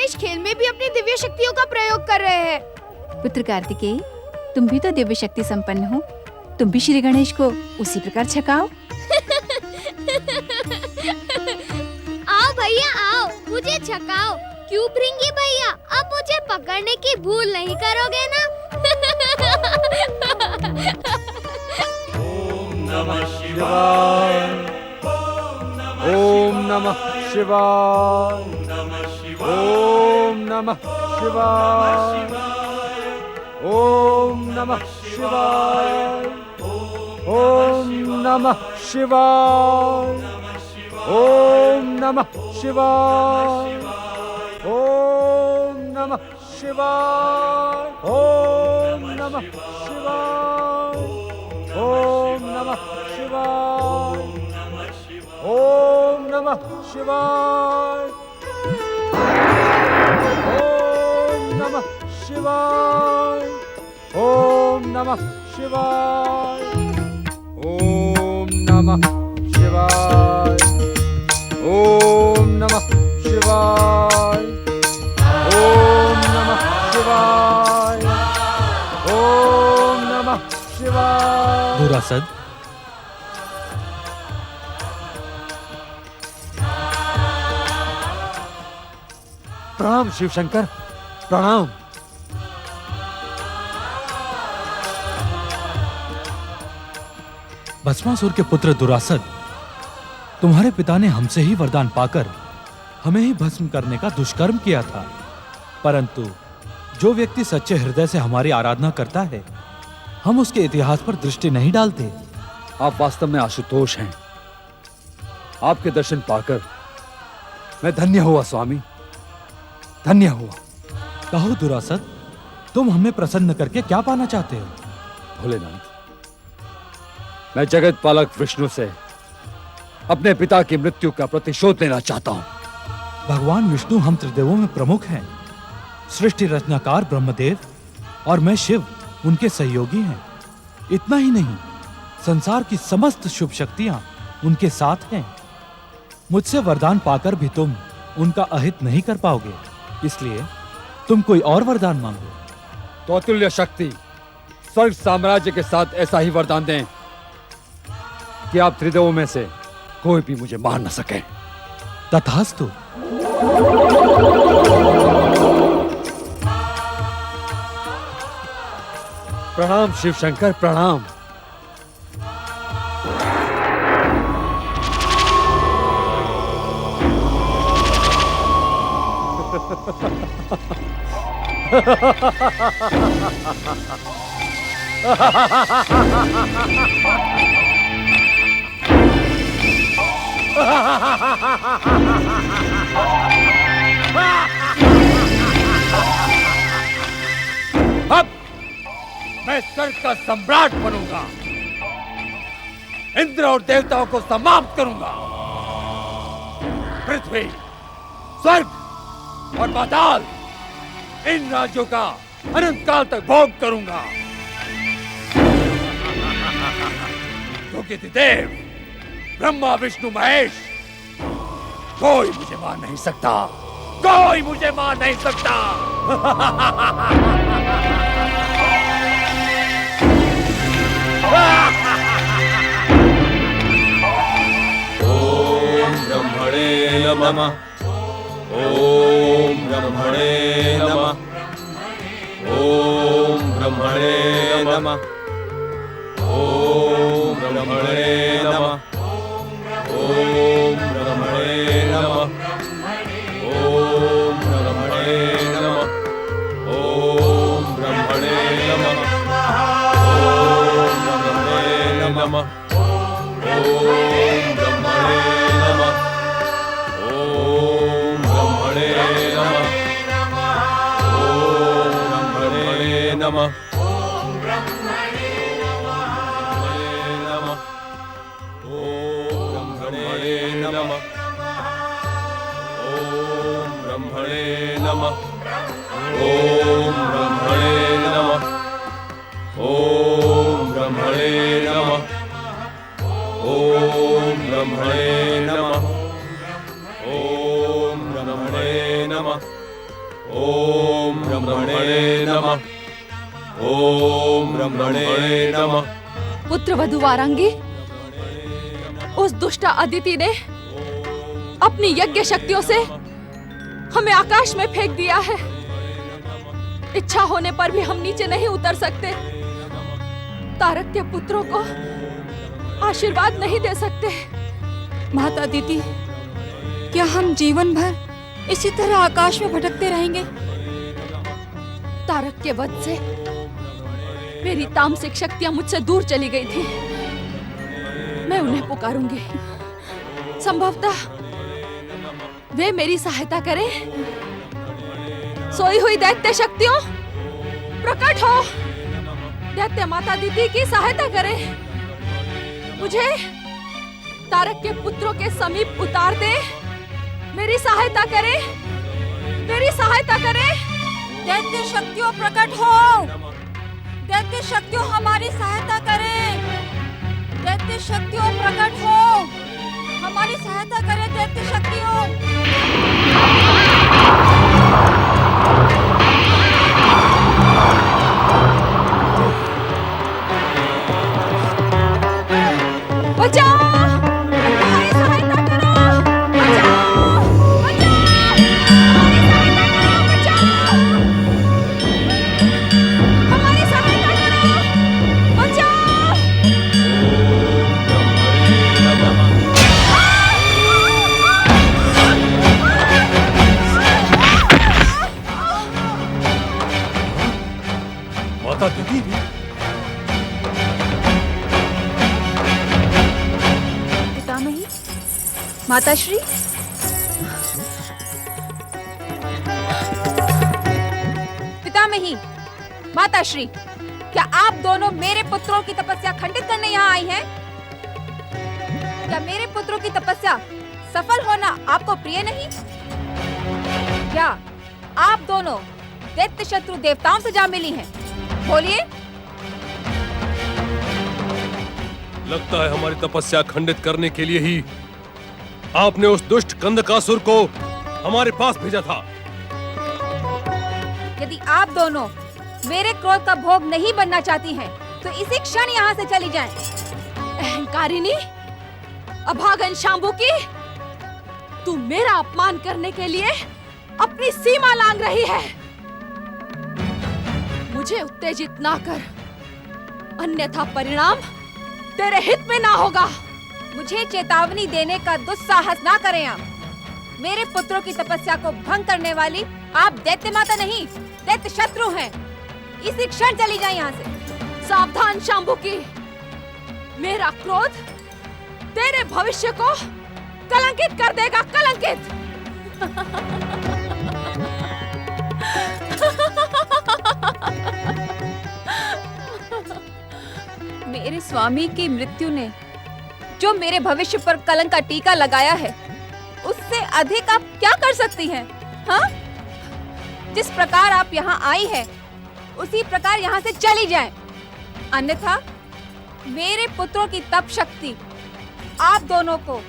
गणेश खेल में भी अपनी दिव्य शक्तियों का प्रयोग कर रहे हैं। पुत्र कार्तिकेय, तुम भी तो दिव्य शक्ति संपन्न हो, तुम भी श्री गणेश को उसी प्रकार छकाओ। आओ भैया आओ, मुझे छकाओ। क्यों भृंगी भैया, अब मुझे पकड़ने की भूल नहीं करोगे ना? ओम नमः शिवाय। ओम नमः शिवाय। ओम नमः शिवाय। ओम नमः शिवाय। ओम नमः शिवाय। ओम नमः शिवाय। ओम नमः शिवाय। ओम नमः शिवाय। ओम नमः शिवाय। ओम नमः शिवाय। ओम नमः शिवाय। ओम नमः शिवाय। ओम नमः शिवाय। ओम नमः शिवाय। ओम नमः शिवाय। ओम नमः शिवाय। दुरासद, प्रणाम शिव शंकर, प्रणाम। भस्मासुर के पुत्र दुरासद, तुम्हारे पिता ने हमसे ही वरदान पाकर हमें ही भस्म करने का दुष्कर्म किया था, परंतु जो व्यक्ति सच्चे हृदय से हमारी आराधना करता है, हम उसके इतिहास पर दृष्टि नहीं डालते। आप वास्तव में आशुतोष हैं। आपके दर्शन पाकर मैं धन्य हुआ स्वामी, धन्य हुआ। कहो दुरासद, तुम हमें प्रसन्न करके क्या पाना चाहते हो? भोलेनाथ, मैं जगत पालक विष्णु से अपने पिता की मृत्यु का प्रतिशोध लेना चाहता हूं। भगवान विष्णु हम त्रिदेवों में प्रमुख हैं। सृष्टि रचनाकार ब्रह्मदेव और मैं शिव उनके सहयोगी हैं। इतना ही नहीं, संसार की समस्त शुभ शक्तियां उनके साथ हैं। मुझसे वरदान पाकर भी तुम उनका अहित नहीं कर पाओगे, इसलिए तुम कोई और वरदान मांगो। तो अतुल्य शक्ति स्वर्ग साम्राज्य के साथ ऐसा ही वरदान दें कि आप त्रिदेवों में से कोई भी मुझे मार न सके। तथास्तु। प्रणाम शिव शंकर, प्रणाम। अब मैं स्वर्ग का सम्राट बनूंगा, इंद्र और देवताओं को समाप्त करूंगा, पृथ्वी, स्वर्ग और पाताल, इन राज्यों का अनंत काल तक भोग करूंगा। क्योंकि देव, ब्रह्मा, विष्णु, महेश, कोई मुझे मार नहीं सकता, कोई मुझे मार नहीं सकता। ओम ब्रह्मणे नमः। ओम ब्रह्मणे नमः। ओम ब्रह्मणे नमः। ओम ब्रह्मणे नमः। ओम ब्रह्मणे नमः। ओम ब्रह्मणे नमः। ओम ब्रह्मणे नमः। ओम ब्रह्मणे नमः। ओम ब्रह्मणे नमः। ओम ब्रह्मणे नमः। ओम ब्रह्मणे नमः। ओम ब्रह्मणे नमः। ओम ब्रह्मणे नमः। ओम ब्रह्मणे नमः। ओम ब्रह्मणे नमः। ओम ब्रह्मणे नमः। ओम ब्रह्मणे नमः। पुत्र वधु वारांगी, उस दुष्ट अदिति ने अपनी यज्ञ शक्तियों से हमें आकाश में फेंक दिया है। इच्छा होने पर भी हम नीचे नहीं उतर सकते। तारक के पुत्रों को आशीर्वाद नहीं दे सकते। माता दीदी, क्या हम जीवन भर इसी तरह आकाश में भटकते रहेंगे? तारक के वध से मेरी तामसिक शक्तियां मुझसे दूर चली गई थी। मैं उन्हें पुकारूंगी। संभवतः वे मेरी सहायता करें। सोई हुई दैत्य शक्तियों, प्रकट हो। दैत्य माता दीदी की सहायता करें। मुझे तारक के पुत्रों के समीप उतार दे। मेरी सहायता करें। मेरी सहायता करें। दैत्य शक्तियों प्रकट हो। दैत्य शक्तियों हमारी सहायता करें। दैत्य शक्तियों प्रकट हो। हमारी सहायता करें दैत्य शक्तियों। बचाओ! हमारी सहायता करो! बचाओ! बचाओ! हमारी सहायता करो! बचाओ! हमारी सहायता करो! बचाओ! माता दीदी, पितामही, माताश्री, पितामही, माताश्री, क्या आप दोनों मेरे पुत्रों की तपस्या खंडित करने यहाँ आई हैं? क्या मेरे पुत्रों की तपस्या सफल होना आपको प्रिय नहीं? क्या आप दोनों दैत्य शत्रु देवताओं से जा मिली हैं? बोलिए। लगता है हमारी तपस्या खंडित करने के लिए ही आपने उस दुष्ट कंदकासुर को हमारे पास भेजा था। यदि आप दोनों मेरे क्रोध का भोग नहीं बनना चाहती हैं, तो इसी क्षण यहाँ से चली जाएं। अहंकारिणी, अभागन शांबुकी, तू मेरा अपमान करने के लिए अपनी सीमा लांघ रही है। मुझे उत्तेजित ना कर, अन्यथा परिणाम तेरे हित में ना होगा। मुझे चेतावनी देने का दुस्साहस ना करें आप। मेरे पुत्रों की तपस्या को भंग करने वाली आप दैत्य माता नहीं, दैत्य शत्रु हैं। इसी क्षण चली जाए यहाँ से। सावधान शांबुकी, मेरा क्रोध तेरे भविष्य को कलंकित कर देगा, कलंकित। मेरे स्वामी की मृत्यु ने जो मेरे भविष्य पर कलंक का टीका लगाया है, उससे अधिक आप क्या कर सकती हैं? हाँ? जिस प्रकार आप यहाँ आई है, उसी प्रकार यहाँ से चली जाएं। अन्यथा मेरे पुत्रों की तप शक्ति आप दोनों को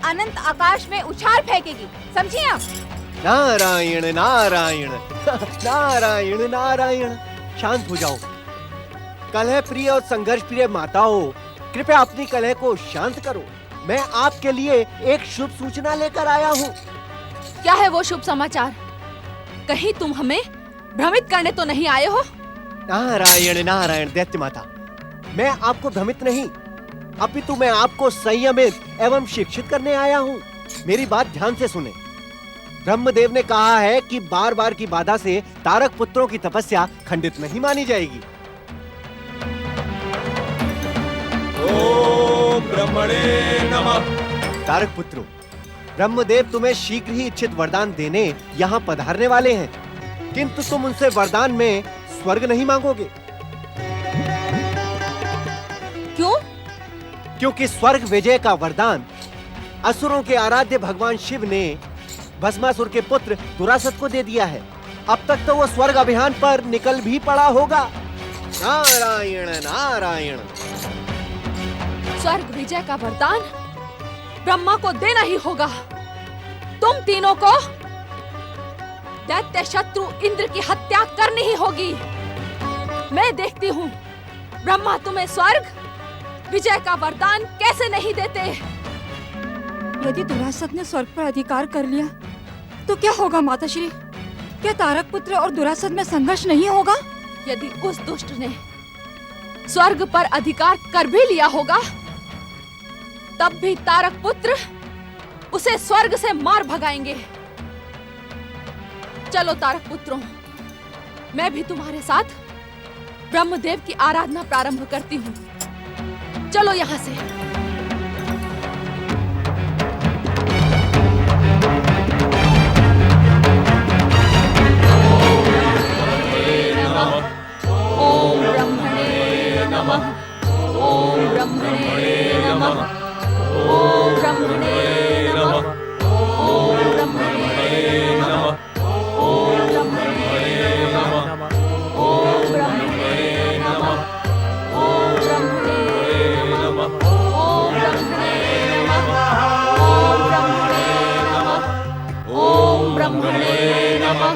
अनंत आकाश में उछाल फेंकेगी, समझिए आप? नारायण नारायण नारायण नारायण। शांत हो जाओ। कलह प्रिय और संघर्ष प्रिय माताओं, कृपया अपनी कलह को शांत करो। मैं आपके लिए एक शुभ सूचना लेकर आया हूँ। क्या है वो शुभ समाचार? कहीं तुम हमें भ्रमित करने तो नहीं आए हो? नारायण नारायण दैत्य माता, मैं आपको भ्रमित नहीं, अपितु मैं आपको संयमित एवं शिक्षित करने आया हूँ। मेरी बात ध्यान से सुने। ब्रह्मदेव ने कहा है कि बार बार की बाधा से तारक पुत्रों की तपस्या खंडित नहीं मानी जाएगी। ओम ब्रह्मणे नमः। तारक पुत्रों, ब्रह्मदेव तुम्हें शीघ्र ही इच्छित वरदान देने यहाँ पधारने वाले हैं, किंतु तुम उनसे वरदान में स्वर्ग नहीं मांगोगे। क्यों? क्योंकि स्वर्ग विजय का वरदान असुरों के आराध्य भगवान शिव ने भस्मासुर के पुत्र दुरासत को दे दिया है। अब तक तो वो स्वर्ग अभियान पर निकल भी पड़ा होगा। नारायण नारायण। स्वर्ग विजय का वरदान ब्रह्मा को देना ही होगा। तुम तीनों को दैत्य शत्रु इंद्र की हत्या करनी ही होगी। मैं देखती हूँ ब्रह्मा तुम्हें स्वर्ग विजय का वरदान कैसे नहीं देते। यदि दुरासत ने स्वर्ग पर अधिकार कर लिया तो क्या होगा माताश्री? क्या तारक पुत्र और दुरासत में संघर्ष नहीं होगा? यदि उस दुष्ट ने स्वर्ग पर अधिकार कर भी लिया होगा तब भी तारक पुत्र उसे स्वर्ग से मार भगाएंगे। चलो तारक पुत्रों, मैं भी तुम्हारे साथ ब्रह्मदेव की आराधना प्रारंभ करती हूँ। चलो यहाँ से। ओम ब्रह्मणे नमः। ओम ब्रह्मणे नमः। ओम ब्रह्मणे नमः। ओम ब्रह्मणे नमः। ओम ब्रह्मणे नमः। ओम ब्रह्मणे नमः। ओम ब्रह्मणे नमः। ओम ब्रह्मणे नमः। ओम ब्रह्मणे नमः। ओम ब्रह्मणे नमः।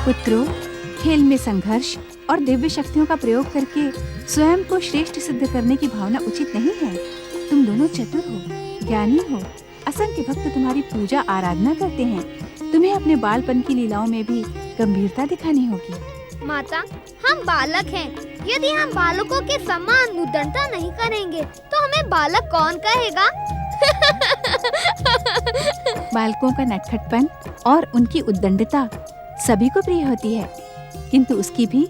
पुत्रों, खेल में संघर्ष और दिव्य शक्तियों का प्रयोग करके स्वयं को श्रेष्ठ सिद्ध करने की भावना उचित नहीं है। तुम दोनों चतुर हो, ज्ञानी हो, असंख्य भक्त तुम्हारी पूजा आराधना करते हैं। तुम्हें अपने बालपन की लीलाओं में भी गंभीरता दिखानी होगी। माता, हम बालक हैं। यदि हम बालकों के समान उद्दंडता नहीं करेंगे तो हमें बालक कौन कहेगा? बालकों का नटखटपन और उनकी उद्दंडता सभी को प्रिय होती है, किंतु उसकी भी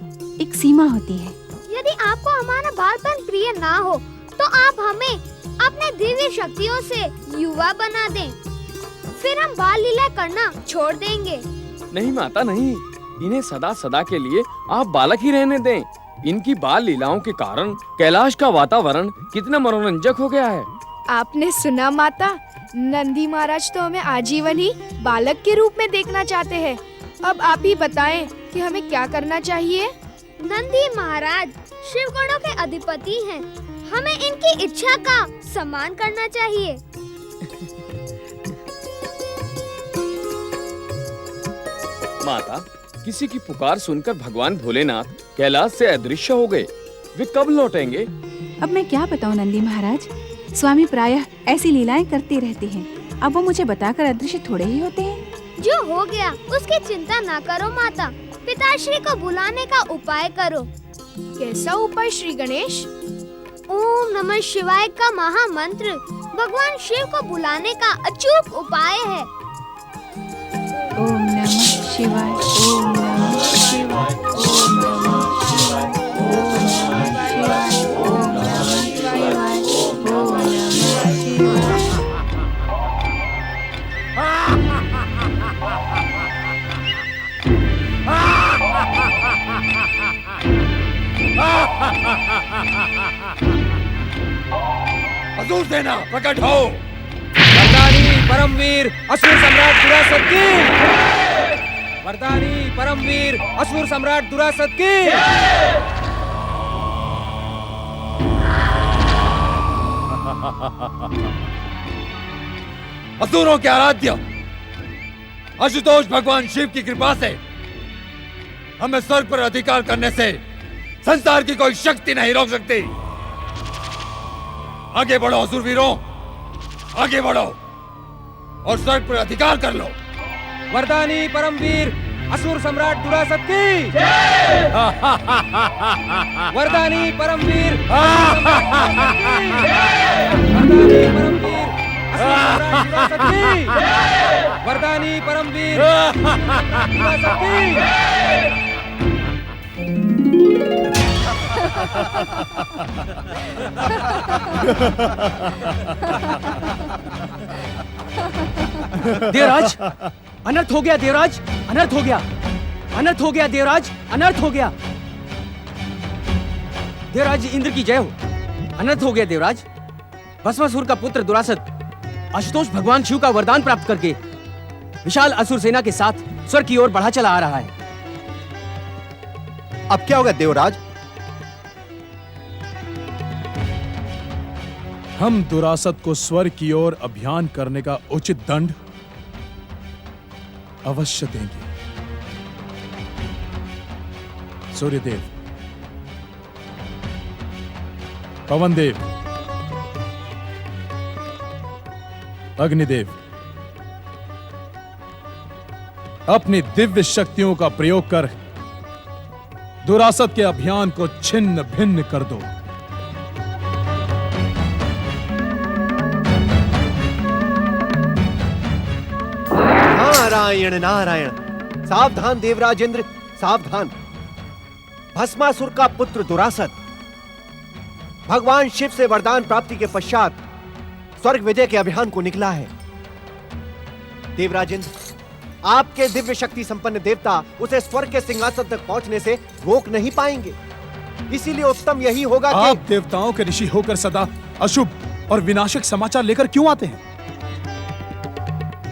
एक सीमा होती है। यदि आपको हमारा बालपन प्रिय ना हो तो आप हमें अपने दिव्य शक्तियों से युवा बना दें, फिर हम बाल लीला करना छोड़ देंगे। नहीं माता नहीं, इन्हें सदा सदा के लिए आप बालक ही रहने दें। इनकी बाल लीलाओं के कारण कैलाश का वातावरण कितना मनोरंजक हो गया है। आपने सुना माता, नंदी महाराज तो हमें आजीवन ही बालक के रूप में देखना चाहते हैं। अब आप ही बताएं कि हमें क्या करना चाहिए। नंदी महाराज शिव गणों के अधिपति हैं। हमें इनकी इच्छा का सम्मान करना चाहिए। माता, किसी की पुकार सुनकर भगवान भोलेनाथ कैलाश से अदृश्य हो गए। वे कब लौटेंगे? अब मैं क्या बताऊं नंदी महाराज, स्वामी प्रायः ऐसी लीलाएं करते रहते हैं। अब वो मुझे बताकर अदृश्य थोड़े ही होते हैं। जो हो गया उसकी चिंता ना करो माता, पिताश्री को बुलाने का उपाय करो। कैसा उपाय श्री गणेश? ओम नमः शिवाय का महामंत्र भगवान शिव को बुलाने का अचूक उपाय है। ओम नमः शिवाय, ओम नमः शिवाय, ओम नमः शिवाय, ओम नमः शिवाय, ओम नमः शिवाय, ओम नमः शिवाय। असुर सेना प्रकट हो। वरदानी परमवीर असुर सम्राट दुरासत की। वरदानी परमवीर असुर सम्राट दुरासत की। असुरों के आराध्य आशुतोष भगवान शिव की कृपा से हमें स्वर्ग पर अधिकार करने से संसार की कोई शक्ति नहीं रोक सकती। आगे बढ़ो असुर वीरों, आगे बढ़ो और स्वर्ग पर अधिकार कर लो। वरदानी परमवीर असुर सम्राट दुरासत की। वरदानी परमवीर वरदानी परमवीर दुरासत की। देवराज, अनर्थ हो गया देवराज, अनर्थ हो गया, अनर्थ हो गया देवराज, अनर्थ हो गया। देवराज इंद्र की जय हो। अनर्थ हो गया देवराज। भस्मासुर का पुत्र दुरासत आशुतोष भगवान शिव का वरदान प्राप्त करके विशाल असुर सेना के साथ स्वर्ग की ओर बढ़ा चला आ रहा है। अब क्या होगा देवराज? हम दुरासत को स्वर्ग की ओर अभियान करने का उचित दंड अवश्य देंगे। सूर्यदेव, पवनदेव, अग्निदेव, अपनी दिव्य शक्तियों का प्रयोग कर दुरासत के अभियान को छिन्न भिन्न कर दो। नारायण नारायण। सावधान देवराज इंद्र, सावधान। भस्मासुर का पुत्र दुरासत भगवान शिव से वरदान प्राप्ति के पश्चात स्वर्ग विजय के अभियान को निकला है। देवराज इंद्र, आपके दिव्य शक्ति संपन्न देवता उसे स्वर्ग के सिंहासन तक पहुंचने से रोक नहीं पाएंगे। इसीलिए उत्तम यही होगा कि आप देवताओं के ऋषि होकर सदा अशुभ और विनाशक समाचार लेकर क्यों आते हैं?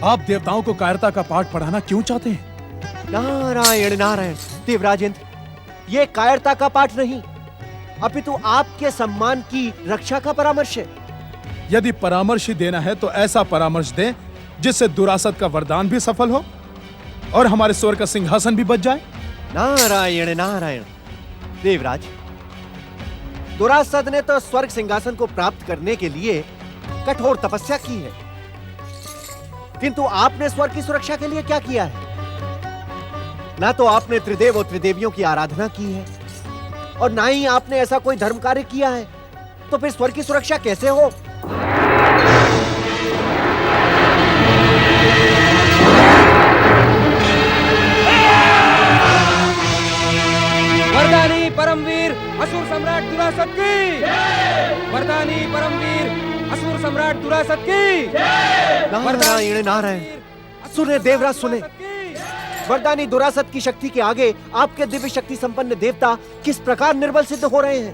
आप देवताओं को कायरता का पाठ पढ़ाना क्यों चाहते हैं? नारायण नारायण। देवराज इंद्र, ये कायरता का पाठ नहीं, अपितु आपके सम्मान की रक्षा का परामर्श है। यदि परामर्श ही देना है तो ऐसा परामर्श दें जिससे दुरासत का वरदान भी सफल हो और हमारे स्वर्ग का सिंहासन भी बच जाए। नारायण नारायण। देवराज, दुरासत ने तो स्वर्ग सिंहासन को प्राप्त करने के लिए कठोर तपस्या की है, किंतु आपने स्वर्ग की सुरक्षा के लिए क्या किया है? ना तो आपने त्रिदेव और त्रिदेवियों की आराधना की है और ना ही आपने ऐसा कोई धर्म कार्य किया है, तो फिर स्वर्ग की सुरक्षा कैसे हो? वरदानी परमवीर असुर सम्राट दुरासत की, वरदानी परमवीर असुर सम्राट दुरासत की। नारायण नारायण। सुने देवराज, सुने। वरदानी दुरासत की शक्ति के आगे आपके दिव्य शक्ति संपन्न देवता किस प्रकार निर्बल सिद्ध हो रहे हैं।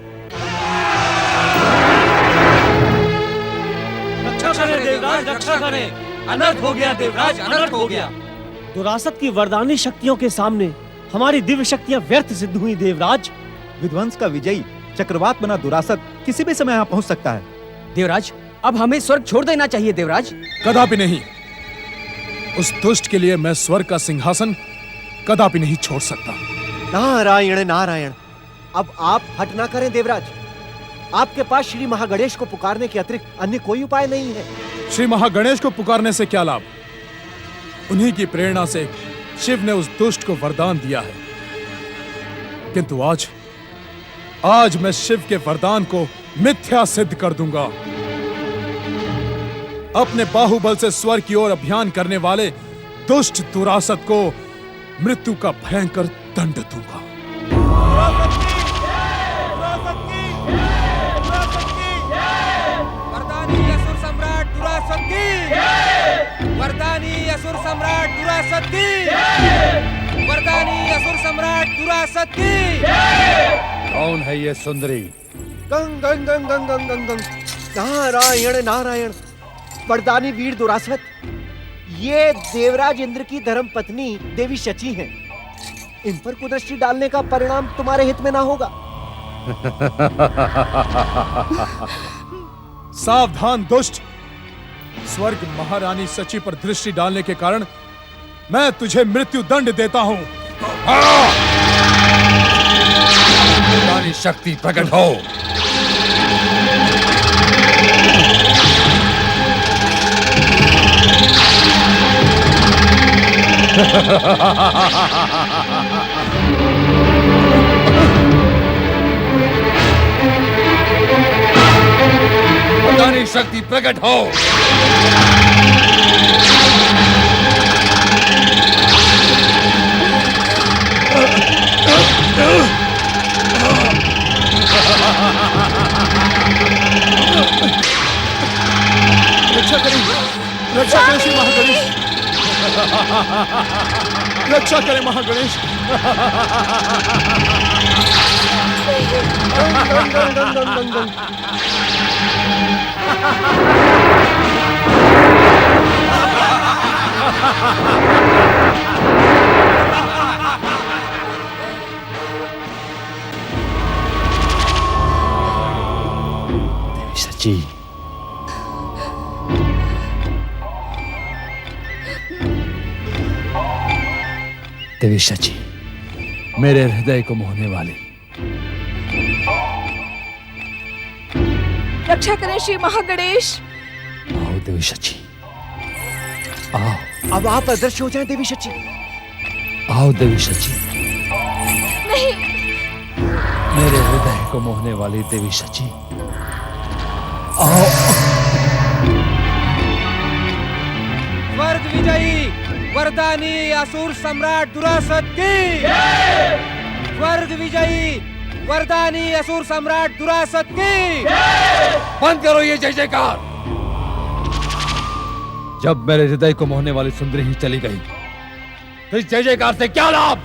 रक्षा करें देवराज, रक्षा करें। अनर्थ हो गया देवराज, अनर्थ हो गया। दुरासत की वरदानी शक्तियों के सामने हमारी दिव्य शक्तियां व्यर्थ सिद्ध हुई देवराज। विध्वंस का विजयी चक्रवात बना दुरासत किसी भी समय यहाँ पहुंच सकता है। देवराज, अब हमें स्वर्ग छोड़ देना चाहिए देवराज। कदापि नहीं। उस दुष्ट के लिए मैं स्वर्ग का सिंहासन कदापि नहीं छोड़ सकता। नारायण नारायण। अब आप हट ना करें देवराज। आपके पास श्री महागणेश को पुकारने के अतिरिक्त अन्य कोई उपाय नहीं है। श्री महागणेश को पुकारने से क्या लाभ? उन्हीं की प्रेरणा से शिव ने उस दुष्ट को वरदान दिया है, किंतु आज मैं शिव के वरदान को मिथ्या सिद्ध कर दूंगा। अपने बाहुबल से स्वर्ग की ओर अभियान करने वाले दुष्ट दुरासत को मृत्यु का भयंकर दंड दूंगा। वरदानी असुर सम्राट दुरासत की, वरदानी असुर सम्राट दुरासत की, वरदानी असुर सम्राट दुरासत की। कौन है ये सुंदरी? गंग गंग गंग गंग गंग गंग गंग। नारायण नारायण। वरदानी वीर दुरासत, ये देवराज इंद्र की धर्म पत्नी देवी शची हैं। इन पर कुदृष्टि डालने का परिणाम तुम्हारे हित में ना होगा। सावधान दुष्ट। स्वर्ग महारानी शची पर दृष्टि डालने के कारण मैं तुझे मृत्यु दंड देता हूं। तुम्हारी शक्ति प्रकट हो। तुम्हारी शक्ति प्रकट हो। रक्षा करें, रक्षा करें श्री महागणेश, रक्षा करें महागणेश। शची, देवी शची, मेरे हृदय को मोहने वाली। रक्षा करें श्री महागणेश। आओ देवी शची, आओ। अब आप अदृश्य हो जाएं देवी शची। आओ देवी शची, नहीं। मेरे हृदय को मोहने वाली देवी शची, आओ। स्वर्ग विजयी वरदानी असुर सम्राट दुरासत की। स्वर्ग विजयी वरदानी असुर सम्राट दुरासत की। बंद करो ये जय जयकार। जब मेरे हृदय को मोहने वाली सुंदरी ही चली गई तो इस जय जयकार से क्या लाभ?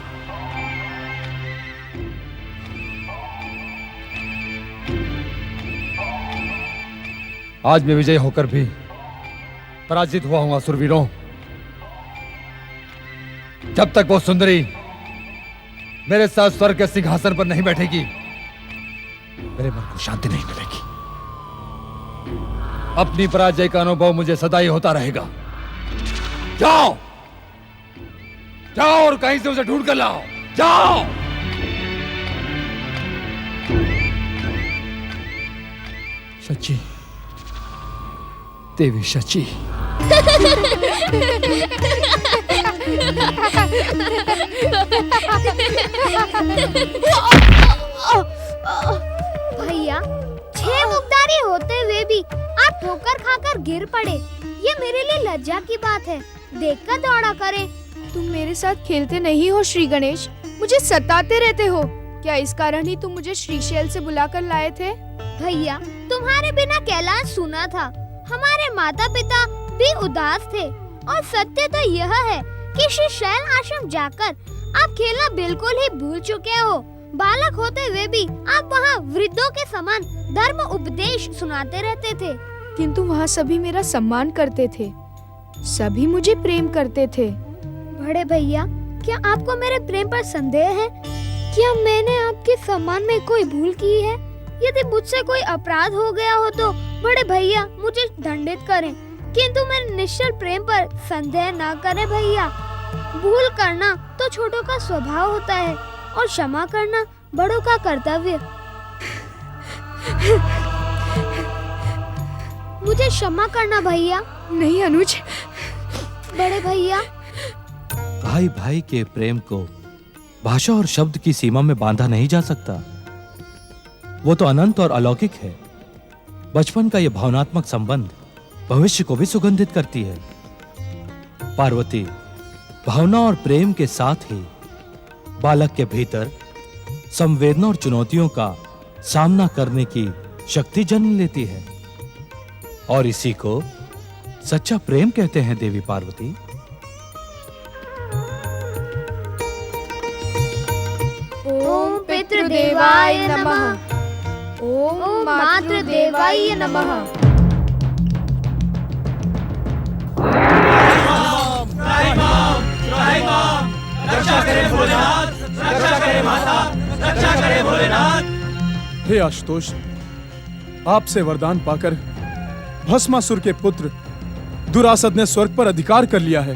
आज मैं विजय होकर भी पराजित हुआ हूं असुरवीरों। जब तक वो सुंदरी मेरे साथ स्वर्ग के सिंहासन पर नहीं बैठेगी मेरे मन को शांति नहीं मिलेगी। अपनी पराजय का अनुभव मुझे सदा ही होता रहेगा। जाओ जाओ और कहीं से उसे ढूंढ कर लाओ। जाओ। शची, देवी शची। भैया, 6 मुखदारी होते हुए भी आप ठोकर खाकर गिर पड़े, ये मेरे लिए लज्जा की बात है। देखकर दौड़ा करें। तुम मेरे साथ खेलते नहीं हो श्री गणेश, मुझे सताते रहते हो। क्या इस कारण ही तुम मुझे श्रीशैल से बुलाकर लाए थे? भैया, तुम्हारे बिना कैलाश सुना था। हमारे माता पिता भी उदास थे और सत्य तो यह है कि श्रीशैल आश्रम जाकर आप खेलना बिल्कुल ही भूल चुके हो। बालक होते हुए भी आप वहाँ वृद्धों के समान धर्म उपदेश सुनाते रहते थे। किंतु वहाँ सभी मेरा सम्मान करते थे, सभी मुझे प्रेम करते थे। बड़े भैया, क्या आपको मेरे प्रेम पर संदेह है? क्या मैंने आपके सम्मान में कोई भूल की है? यदि मुझसे कोई अपराध हो गया हो तो बड़े भैया मुझे दंडित करें, किंतु मेरे निश्चल प्रेम पर संदेह न करें भैया। भूल करना तो छोटों का स्वभाव होता है और क्षमा करना बड़ों का कर्तव्य। मुझे क्षमा करना भैया। नहीं अनुज। बड़े भैया, भाई भाई के प्रेम को भाषा और शब्द की सीमा में बांधा नहीं जा सकता। वो तो अनंत और अलौकिक है। बचपन का यह भावनात्मक संबंध भविष्य को भी सुगंधित करती है। पार्वती, भावना और प्रेम के साथ ही बालक के भीतर संवेदना और चुनौतियों का सामना करने की शक्ति जन्म लेती है और इसी को सच्चा प्रेम कहते हैं देवी पार्वती। ओम पितृदेवाय नमः। ओम मातृदेवाय नमः। रक्षा करें भोलेनाथ, रक्षा करें माता, रक्षा करें भोलेनाथ। हे आशुतोष, आपसे वरदान पाकर भस्मासुर के पुत्र दुरासद ने स्वर्ग पर अधिकार कर लिया है।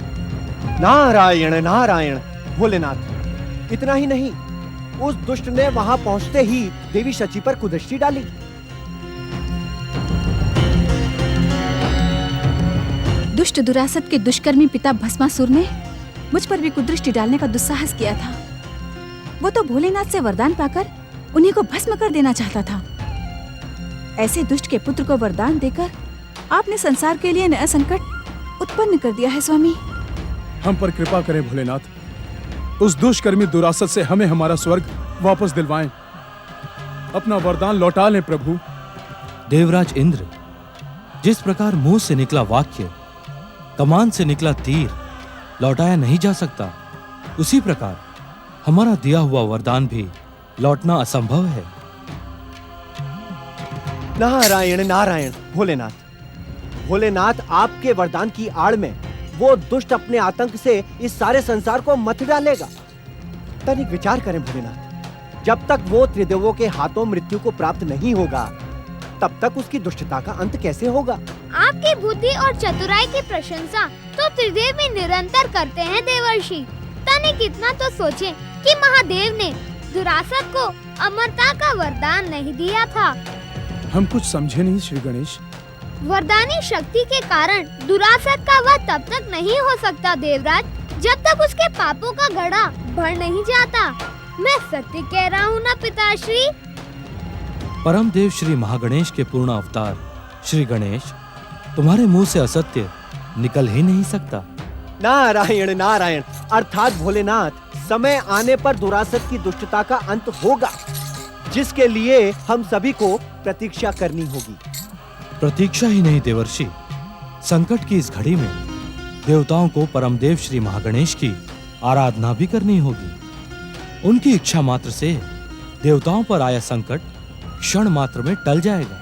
नारायण नारायण भोलेनाथ। इतना ही नहीं, उस दुष्ट ने वहां पहुंचते ही देवी शची पर कुदृष्टि डाली। दुष्ट दुरासत के दुष्कर्मी पिता भस्मासुर ने मुझ पर भी कुदृष्टि डालने का दुस्साहस किया था। वो तो भोलेनाथ से वरदान पाकर उन्हीं को भस्म कर देना चाहता था। ऐसे दुष्ट के पुत्र को वरदान देकर आपने संसार के लिए नया संकट उत्पन्न कर दिया है स्वामी। हम पर कृपा करें भोलेनाथ। उस दुष्कर्मी दुरासत से हमें हमारा स्वर्ग वापस दिलवाएं। अपना वरदान लौटा लें प्रभु। देवराज इंद्र, जिस प्रकार मुंह से निकला वाक्य कमान से निकला तीर लौटाया नहीं जा सकता, उसी प्रकार हमारा दिया हुआ वरदान भी लौटना असंभव है। नारायण नारायण भोलेनाथ। भोलेनाथ, आपके वरदान की आड़ में वो दुष्ट अपने आतंक से इस सारे संसार को मथ डालेगा। तनिक विचार करें भोलेनाथ। जब तक वो त्रिदेवों के हाथों मृत्यु को प्राप्त नहीं होगा तब तक उसकी दुष्टता का अंत कैसे होगा? आपकी बुद्धि और चतुराई की प्रशंसा तो त्रिदेव भी निरंतर करते हैं देवर्षि। तनिक इतना तो सोचें कि महादेव ने दुरासत को अमरता का वरदान नहीं दिया था। हम कुछ समझे नहीं श्री गणेश। वरदानी शक्ति के कारण दुरासत का वध तब तक नहीं हो सकता देवराज, जब तक उसके पापों का घड़ा भर नहीं जाता। मैं सत्य कह रहा हूँ ना पिताश्री? परम देव श्री महागणेश के पूर्ण अवतार श्री गणेश, तुम्हारे मुंह से असत्य निकल ही नहीं सकता। नारायण नारायण, अर्थात भोलेनाथ, समय आने पर दुरासत की दुष्टता का अंत होगा, जिसके लिए हम सभी को प्रतीक्षा करनी होगी। प्रतीक्षा ही नहीं देवर्षि, संकट की इस घड़ी में देवताओं को परमदेव श्री महागणेश की आराधना भी करनी होगी। उनकी इच्छा मात्र से देवताओं पर आया संकट क्षण मात्र में टल जाएगा।